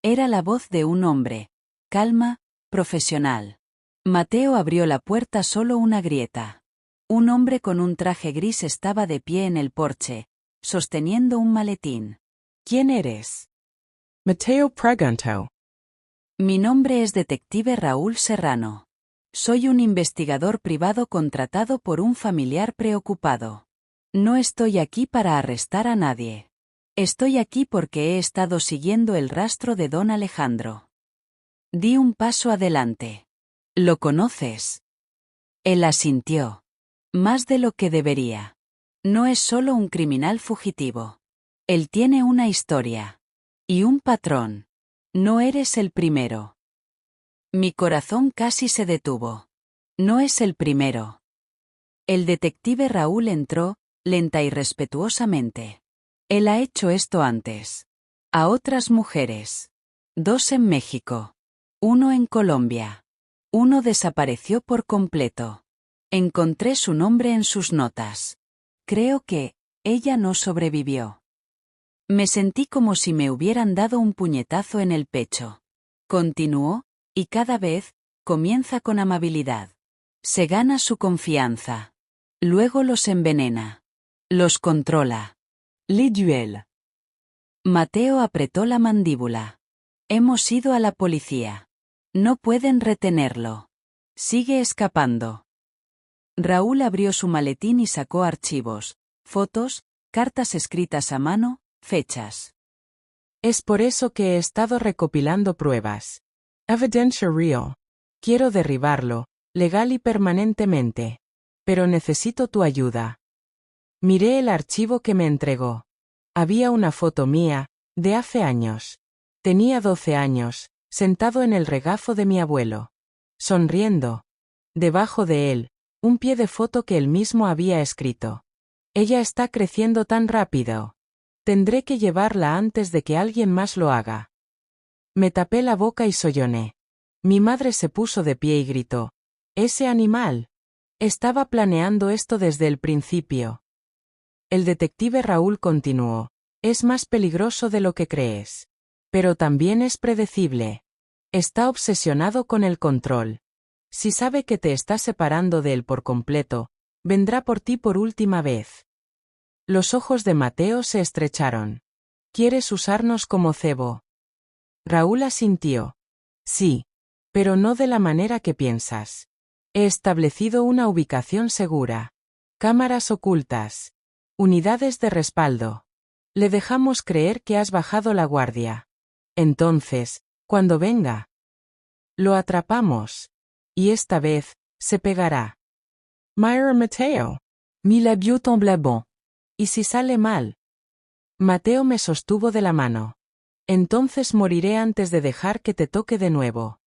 Era la voz de un hombre, calma, profesional. Mateo abrió la puerta solo una grieta. Un hombre con un traje gris estaba de pie en el porche, sosteniendo un maletín. ¿Quién eres? Mateo preguntó. Mi nombre es detective Raúl Serrano. Soy un investigador privado contratado por un familiar preocupado. No estoy aquí para arrestar a nadie. Estoy aquí porque he estado siguiendo el rastro de don Alejandro. Di un paso adelante. ¿Lo conoces? Él asintió. Más de lo que debería. No es solo un criminal fugitivo. Él tiene una historia. Y un patrón. No eres el primero. Mi corazón casi se detuvo. No es el primero. El detective Raúl entró, lenta y respetuosamente. Él ha hecho esto antes. A otras mujeres. 2 en México. 1 en Colombia. 1 desapareció por completo. Encontré su nombre en sus notas. Creo que ella no sobrevivió. Me sentí como si me hubieran dado un puñetazo en el pecho. Continuó, y cada vez, comienza con amabilidad. Se gana su confianza. Luego los envenena. Los controla. Les duels. Mateo apretó la mandíbula. Hemos ido a la policía. No pueden retenerlo. Sigue escapando. Raúl abrió su maletín y sacó archivos, fotos, cartas escritas a mano, fechas. Es por eso que he estado recopilando pruebas. Evidencia real. Quiero derribarlo, legal y permanentemente. Pero necesito tu ayuda. Miré el archivo que me entregó. Había una foto mía, de hace años. Tenía 12 años, sentado en el regazo de mi abuelo. Sonriendo. Debajo de él, un pie de foto que él mismo había escrito. Ella está creciendo tan rápido. Tendré que llevarla antes de que alguien más lo haga. Me tapé la boca y solloné. Mi madre se puso de pie y gritó. «¡Ese animal! Estaba planeando esto desde el principio». El detective Raúl continuó. «Es más peligroso de lo que crees. Pero también es predecible. Está obsesionado con el control. Si sabe que te estás separando de él por completo, vendrá por ti por última vez». Los ojos de Mateo se estrecharon. «¿Quieres usarnos como cebo?» Raúl asintió. «Sí. Pero no de la manera que piensas. He establecido una ubicación segura. Cámaras ocultas. Unidades de respaldo. Le dejamos creer que has bajado la guardia. Entonces, cuando venga, lo atrapamos. Y esta vez, se pegará». «Myra Mateo. Mi labio tombe bon. ¿Y si sale mal?» Mateo me sostuvo de la mano. «Entonces moriré antes de dejar que te toque de nuevo».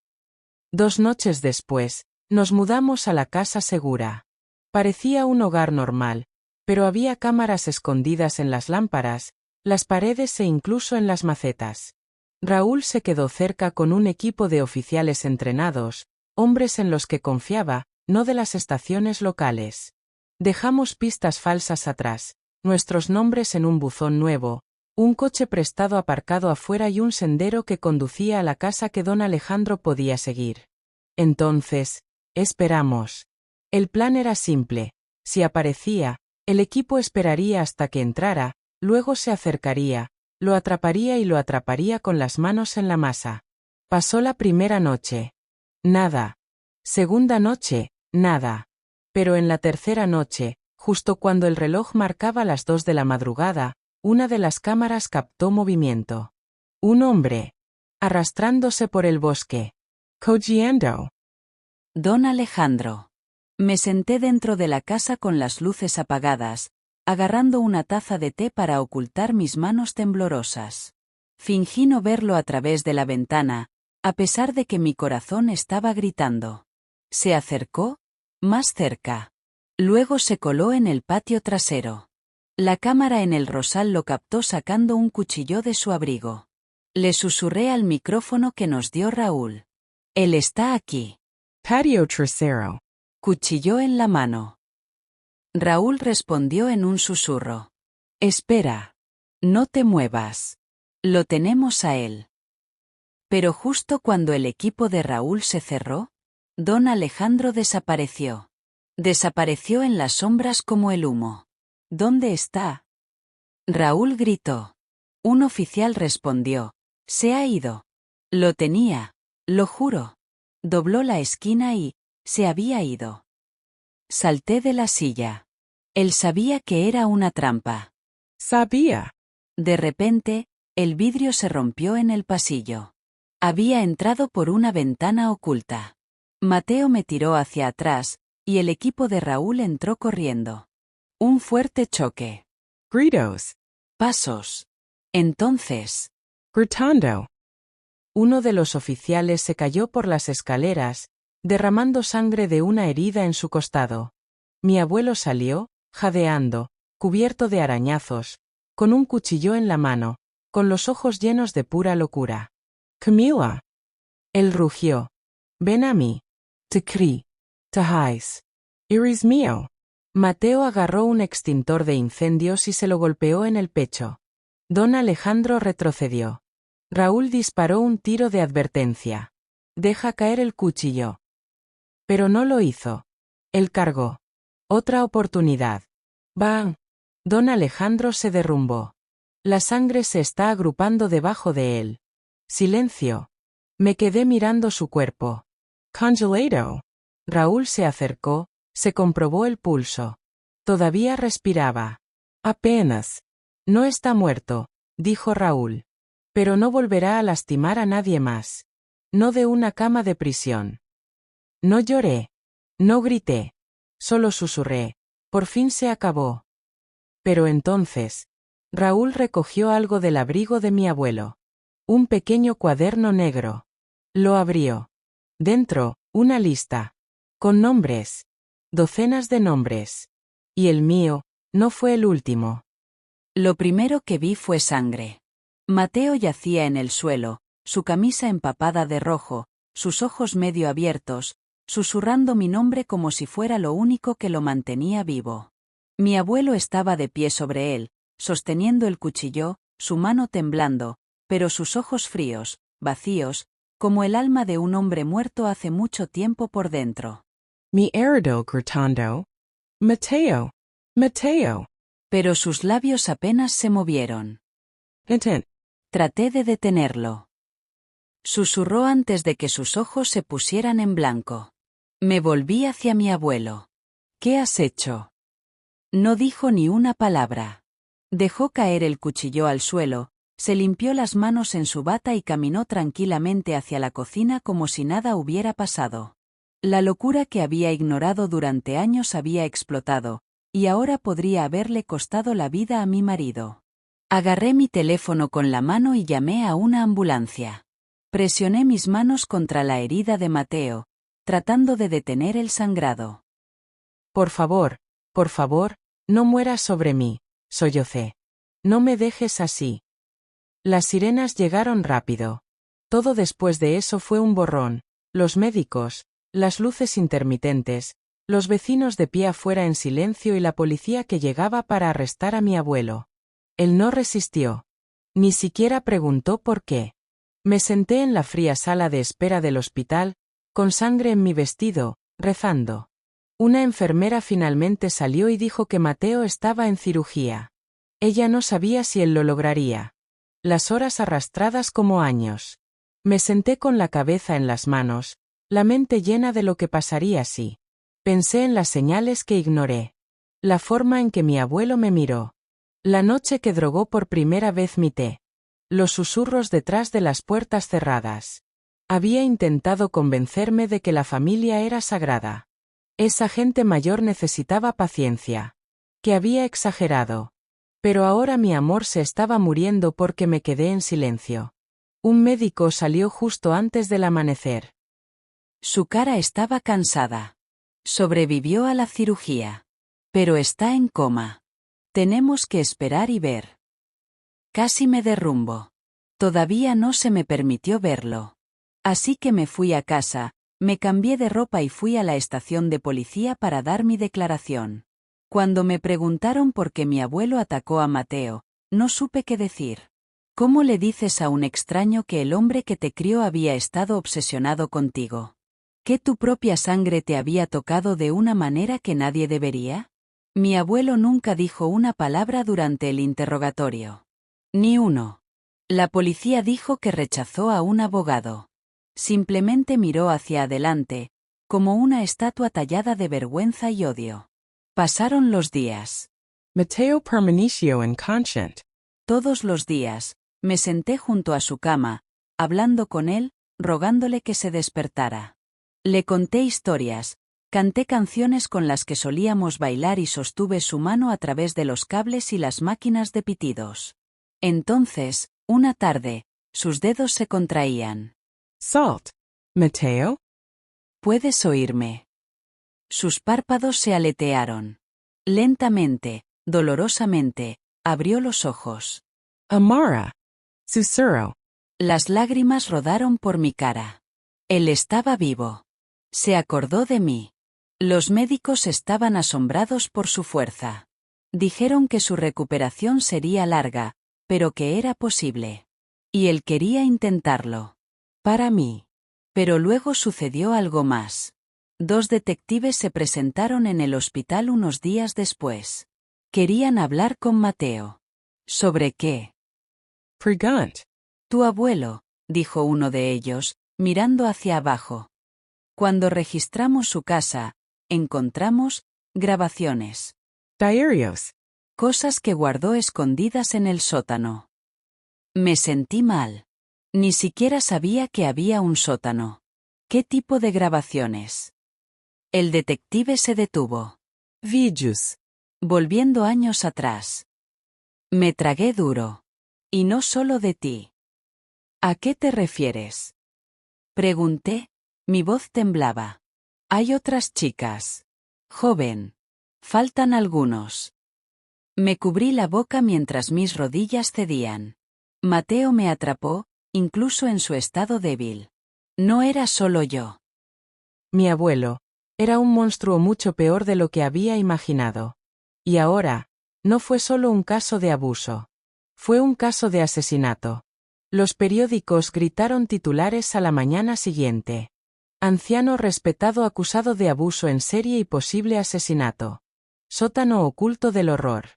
2 noches después, nos mudamos a la casa segura. Parecía un hogar normal, pero había cámaras escondidas en las lámparas, las paredes e incluso en las macetas. Raúl se quedó cerca con un equipo de oficiales entrenados, hombres en los que confiaba, no de las estaciones locales. Dejamos pistas falsas atrás, nuestros nombres en un buzón nuevo, un coche prestado aparcado afuera y un sendero que conducía a la casa que don Alejandro podía seguir. Entonces, esperamos. El plan era simple. Si aparecía, el equipo esperaría hasta que entrara, luego se acercaría, lo atraparía y lo atraparía con las manos en la masa. Pasó la primera noche. Nada. Segunda noche, nada. Pero en la tercera noche, justo cuando el reloj marcaba las 2 de la madrugada, una de las cámaras captó movimiento. Un hombre. Arrastrándose por el bosque. Cojeando. Don Alejandro. Me senté dentro de la casa con las luces apagadas, agarrando una taza de té para ocultar mis manos temblorosas. Fingí no verlo a través de la ventana, a pesar de que mi corazón estaba gritando. Se acercó, más cerca. Luego se coló en el patio trasero. La cámara en el rosal lo captó sacando un cuchillo de su abrigo. Le susurré al micrófono que nos dio Raúl. «Él está aquí». Patio trasero. Cuchillo en la mano. Raúl respondió en un susurro. «Espera. No te muevas. Lo tenemos a él». Pero justo cuando el equipo de Raúl se cerró, don Alejandro desapareció. Desapareció en las sombras como el humo. «¿Dónde está?» Raúl gritó. Un oficial respondió. «Se ha ido». Lo tenía, lo juro. Dobló la esquina y, se había ido. Salté de la silla. Él sabía que era una trampa. Sabía. De repente, el vidrio se rompió en el pasillo. Había entrado por una ventana oculta. Mateo me tiró hacia atrás, y el equipo de Raúl entró corriendo. Un fuerte choque. Gritos. Pasos. Entonces. Gritando. Uno de los oficiales se cayó por las escaleras, derramando sangre de una herida en su costado. Mi abuelo salió, jadeando, cubierto de arañazos, con un cuchillo en la mano, con los ojos llenos de pura locura. Camila. Él rugió. Ven a mí. Te crí. Te hais. Eres mío. Mateo agarró un extintor de incendios y se lo golpeó en el pecho. Don Alejandro retrocedió. Raúl disparó un tiro de advertencia. Deja caer el cuchillo. Pero no lo hizo. Él cargó. Otra oportunidad. ¡Bang! Don Alejandro se derrumbó. La sangre se está agrupando debajo de él. Silencio. Me quedé mirando su cuerpo. Congelado. Raúl se acercó, se comprobó el pulso. Todavía respiraba. Apenas. No está muerto, dijo Raúl. Pero no volverá a lastimar a nadie más. No de una cama de prisión. No lloré. No grité. Solo susurré. Por fin se acabó. Pero entonces, Raúl recogió algo del abrigo de mi abuelo. Un pequeño cuaderno negro. Lo abrió. Dentro, una lista. Con nombres. Docenas de nombres. Y el mío, no fue el último. Lo primero que vi fue sangre. Mateo yacía en el suelo, su camisa empapada de rojo, sus ojos medio abiertos, susurrando mi nombre como si fuera lo único que lo mantenía vivo. Mi abuelo estaba de pie sobre él, sosteniendo el cuchillo, su mano temblando, pero sus ojos fríos, vacíos, como el alma de un hombre muerto hace mucho tiempo por dentro. Mi heredó gritando. Mateo. Mateo. Pero sus labios apenas se movieron. Intent. Traté de detenerlo. Susurró antes de que sus ojos se pusieran en blanco. Me volví hacia mi abuelo. ¿Qué has hecho? No dijo ni una palabra. Dejó caer el cuchillo al suelo, se limpió las manos en su bata y caminó tranquilamente hacia la cocina como si nada hubiera pasado. La locura que había ignorado durante años había explotado, y ahora podría haberle costado la vida a mi marido. Agarré mi teléfono con la mano y llamé a una ambulancia. Presioné mis manos contra la herida de Mateo, tratando de detener el sangrado. Por favor, no mueras sobre mí, sollocé. No me dejes así. Las sirenas llegaron rápido. Todo después de eso fue un borrón. Los médicos, las luces intermitentes, los vecinos de pie afuera en silencio y la policía que llegaba para arrestar a mi abuelo. Él no resistió. Ni siquiera preguntó por qué. Me senté en la fría sala de espera del hospital, con sangre en mi vestido, rezando. Una enfermera finalmente salió y dijo que Mateo estaba en cirugía. Ella no sabía si él lo lograría. Las horas arrastradas como años. Me senté con la cabeza en las manos, la mente llena de lo que pasaría si. Pensé en las señales que ignoré. La forma en que mi abuelo me miró. La noche que drogó por primera vez mi té. Los susurros detrás de las puertas cerradas. Había intentado convencerme de que la familia era sagrada. Esa gente mayor necesitaba paciencia. Que había exagerado. Pero ahora mi amor se estaba muriendo porque me quedé en silencio. Un médico salió justo antes del amanecer. Su cara estaba cansada. Sobrevivió a la cirugía. Pero está en coma. Tenemos que esperar y ver. Casi me derrumbo. Todavía no se me permitió verlo. Así que me fui a casa, me cambié de ropa y fui a la estación de policía para dar mi declaración. Cuando me preguntaron por qué mi abuelo atacó a Mateo, no supe qué decir. ¿Cómo le dices a un extraño que el hombre que te crió había estado obsesionado contigo? ¿Que tu propia sangre te había tocado de una manera que nadie debería? Mi abuelo nunca dijo una palabra durante el interrogatorio. Ni uno. La policía dijo que rechazó a un abogado. Simplemente miró hacia adelante, como una estatua tallada de vergüenza y odio. Pasaron los días. Mateo permaneció inconscient. Todos los días, me senté junto a su cama, hablando con él, rogándole que se despertara. Le conté historias, Canté canciones con las que solíamos bailar y sostuve su mano a través de los cables y las máquinas de pitidos. Entonces, una tarde, sus dedos se contraían. Salt. Mateo? ¿Puedes oírme? Sus párpados se aletearon. Lentamente, dolorosamente, abrió los ojos. Amara. Susurro. Las lágrimas rodaron por mi cara. Él estaba vivo. Se acordó de mí. Los médicos estaban asombrados por su fuerza. Dijeron que su recuperación sería larga, pero que era posible. Y él quería intentarlo. Para mí. Pero luego sucedió algo más. 2 detectives se presentaron en el hospital unos días después. Querían hablar con Mateo. ¿Sobre qué? Pregant. Tu abuelo, dijo uno de ellos, mirando hacia abajo. Cuando registramos su casa, encontramos grabaciones. Diarios. Cosas que guardó escondidas en el sótano. Me sentí mal. Ni siquiera sabía que había un sótano. ¿Qué tipo de grabaciones? El detective se detuvo. Vídeos. Volviendo años atrás. Me tragué duro. Y no solo de ti. ¿A qué te refieres? Pregunté. Mi voz temblaba. Hay otras chicas. Joven. Faltan algunos. Me cubrí la boca mientras mis rodillas cedían. Mateo me atrapó, incluso en su estado débil. No era solo yo. Mi abuelo. Era un monstruo mucho peor de lo que había imaginado. Y ahora, no fue solo un caso de abuso. Fue un caso de asesinato. Los periódicos gritaron titulares a la mañana siguiente. Anciano respetado acusado de abuso en serie y posible asesinato. Sótano oculto del horror.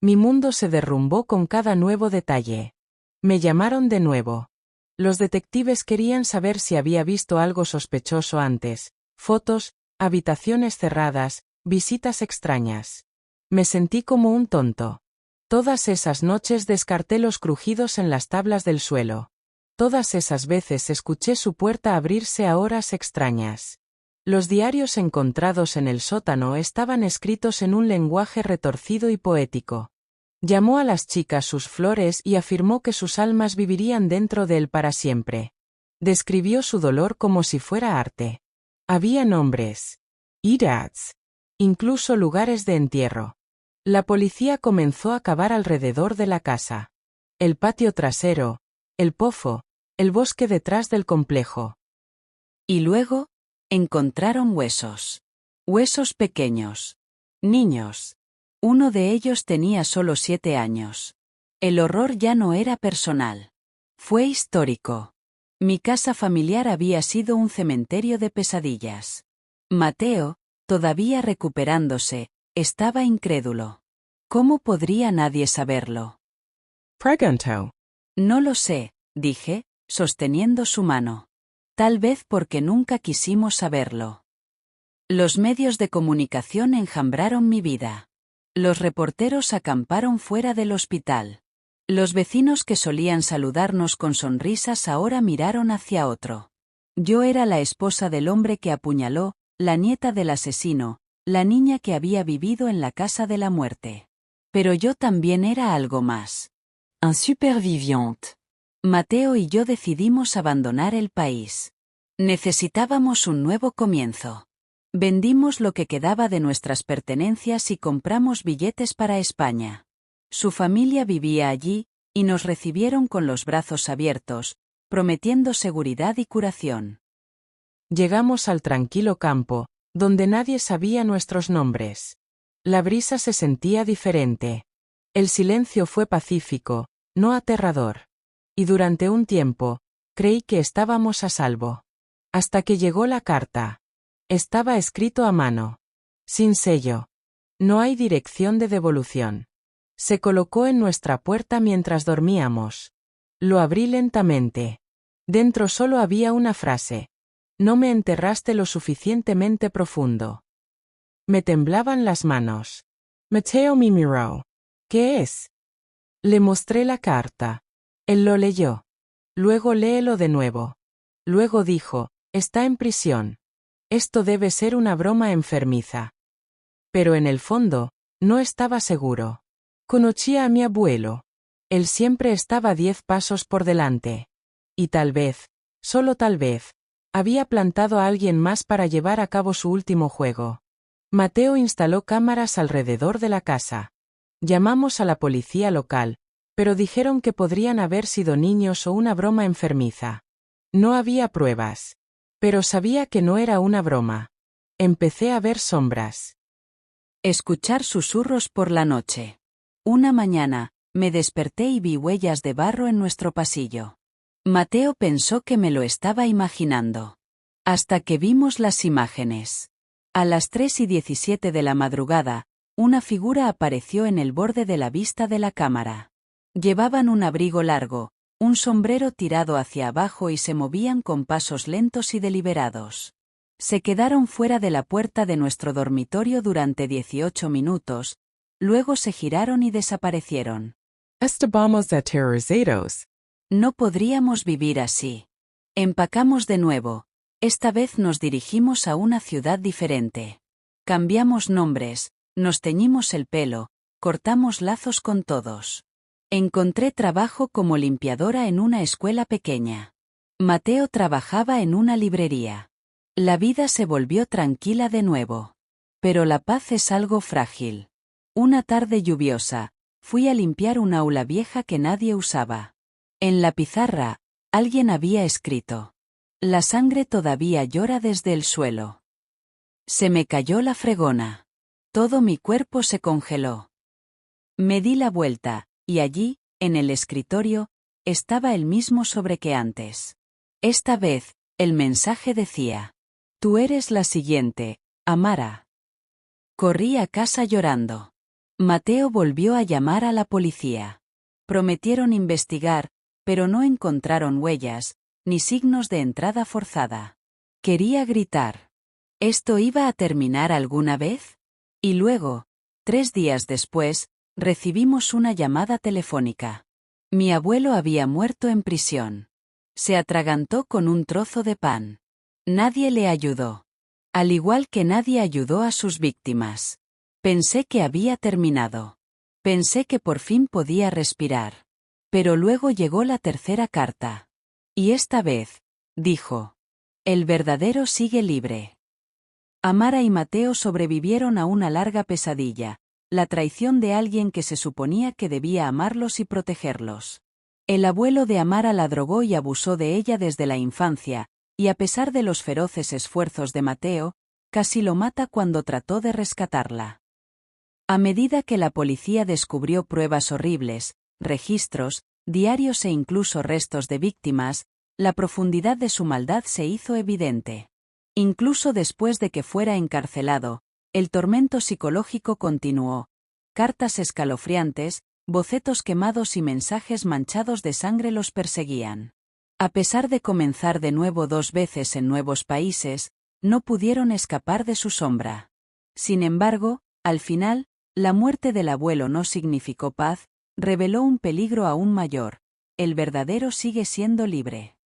Mi mundo se derrumbó con cada nuevo detalle. Me llamaron de nuevo. Los detectives querían saber si había visto algo sospechoso antes. Fotos, habitaciones cerradas, visitas extrañas. Me sentí como un tonto. Todas esas noches descarté los crujidos en las tablas del suelo. Todas esas veces escuché su puerta abrirse a horas extrañas. Los diarios encontrados en el sótano estaban escritos en un lenguaje retorcido y poético. Llamó a las chicas sus flores y afirmó que sus almas vivirían dentro de él para siempre. Describió su dolor como si fuera arte. Había nombres. Edats. Incluso lugares de entierro. La policía comenzó a cavar alrededor de la casa. El patio trasero, el pozo, el bosque detrás del complejo. Y luego, encontraron huesos. Huesos pequeños. Niños. Uno de ellos tenía solo 7 años. El horror ya no era personal. Fue histórico. Mi casa familiar había sido un cementerio de pesadillas. Mateo, todavía recuperándose, estaba incrédulo. ¿Cómo podría nadie saberlo? Preguntó. No lo sé, dije, sosteniendo su mano. Tal vez porque nunca quisimos saberlo. Los medios de comunicación enjambraron mi vida. Los reporteros acamparon fuera del hospital. Los vecinos que solían saludarnos con sonrisas ahora miraron hacia otro. Yo era la esposa del hombre que apuñaló, la nieta del asesino, la niña que había vivido en la casa de la muerte. Pero yo también era algo más. Un superviviente. Mateo y yo decidimos abandonar el país. Necesitábamos un nuevo comienzo. Vendimos lo que quedaba de nuestras pertenencias y compramos billetes para España. Su familia vivía allí, y nos recibieron con los brazos abiertos, prometiendo seguridad y curación. Llegamos al tranquilo campo, donde nadie sabía nuestros nombres. La brisa se sentía diferente. El silencio fue pacífico, no aterrador. Y durante un tiempo, creí que estábamos a salvo. Hasta que llegó la carta. Estaba escrito a mano. Sin sello. No hay dirección de devolución. Se colocó en nuestra puerta mientras dormíamos. Lo abrí lentamente. Dentro solo había una frase. No me enterraste lo suficientemente profundo. Me temblaban las manos. Mateo me miró. ¿Qué es? Le mostré la carta. Él lo leyó. Luego léelo de nuevo. Luego dijo, está en prisión. Esto debe ser una broma enfermiza. Pero en el fondo, no estaba seguro. Conocía a mi abuelo. Él siempre estaba 10 pasos por delante. Y tal vez, solo tal vez, había plantado a alguien más para llevar a cabo su último juego. Mateo instaló cámaras alrededor de la casa. Llamamos a la policía local, pero dijeron que podrían haber sido niños o una broma enfermiza. No había pruebas. Pero sabía que no era una broma. Empecé a ver sombras. Escuchar susurros por la noche. Una mañana, me desperté y vi huellas de barro en nuestro pasillo. Mateo pensó que me lo estaba imaginando. Hasta que vimos las imágenes. A las 3:17 de la madrugada, una figura apareció en el borde de la vista de la cámara. Llevaban un abrigo largo, un sombrero tirado hacia abajo y se movían con pasos lentos y deliberados. Se quedaron fuera de la puerta de nuestro dormitorio durante 18 minutos, luego se giraron y desaparecieron. Estábamos aterrorizados. No podríamos vivir así. Empacamos de nuevo. Esta vez nos dirigimos a una ciudad diferente. Cambiamos nombres, nos teñimos el pelo, cortamos lazos con todos. Encontré trabajo como limpiadora en una escuela pequeña. Mateo trabajaba en una librería. La vida se volvió tranquila de nuevo. Pero la paz es algo frágil. Una tarde lluviosa, fui a limpiar un aula vieja que nadie usaba. En la pizarra, alguien había escrito: la sangre todavía llora desde el suelo. Se me cayó la fregona. Todo mi cuerpo se congeló. Me di la vuelta, y allí, en el escritorio, estaba el mismo sobre que antes. Esta vez, el mensaje decía: tú eres la siguiente, Amara. Corrí a casa llorando. Mateo volvió a llamar a la policía. Prometieron investigar, pero no encontraron huellas, ni signos de entrada forzada. Quería gritar. ¿Esto iba a terminar alguna vez? Y luego, 3 días después, recibimos una llamada telefónica. Mi abuelo había muerto en prisión. Se atragantó con un trozo de pan. Nadie le ayudó. Al igual que nadie ayudó a sus víctimas. Pensé que había terminado. Pensé que por fin podía respirar. Pero luego llegó la tercera carta. Y esta vez, dijo: el verdadero sigue libre. Amara y Mateo sobrevivieron a una larga pesadilla, la traición de alguien que se suponía que debía amarlos y protegerlos. El abuelo de Amara la drogó y abusó de ella desde la infancia, y a pesar de los feroces esfuerzos de Mateo, casi lo mata cuando trató de rescatarla. A medida que la policía descubrió pruebas horribles, registros, diarios e incluso restos de víctimas, la profundidad de su maldad se hizo evidente. Incluso después de que fuera encarcelado, el tormento psicológico continuó. Cartas escalofriantes, bocetos quemados y mensajes manchados de sangre los perseguían. A pesar de comenzar de nuevo 2 veces en nuevos países, no pudieron escapar de su sombra. Sin embargo, al final, la muerte del abuelo no significó paz, reveló un peligro aún mayor: el verdadero sigue siendo libre.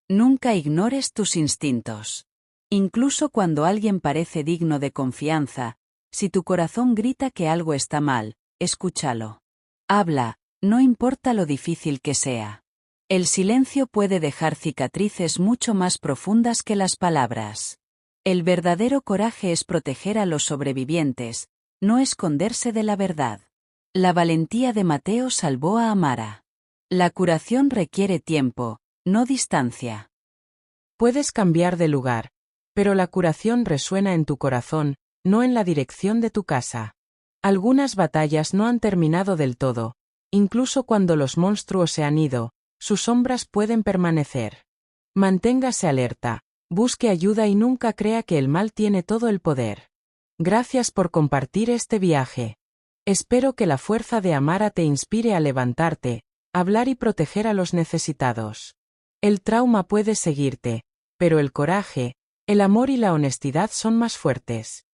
Nunca ignores tus instintos. Incluso cuando alguien parece digno de confianza, si tu corazón grita que algo está mal, escúchalo. Habla, no importa lo difícil que sea. El silencio puede dejar cicatrices mucho más profundas que las palabras. El verdadero coraje es proteger a los sobrevivientes, no esconderse de la verdad. La valentía de Mateo salvó a Amara. La curación requiere tiempo, no distancia. Puedes cambiar de lugar, pero la curación resuena en tu corazón, no en la dirección de tu casa. Algunas batallas no han terminado del todo. Incluso cuando los monstruos se han ido, sus sombras pueden permanecer. Manténgase alerta, busque ayuda y nunca crea que el mal tiene todo el poder. Gracias por compartir este viaje. Espero que la fuerza de Amara te inspire a levantarte, hablar y proteger a los necesitados. El trauma puede seguirte, pero el coraje, el amor y la honestidad son más fuertes.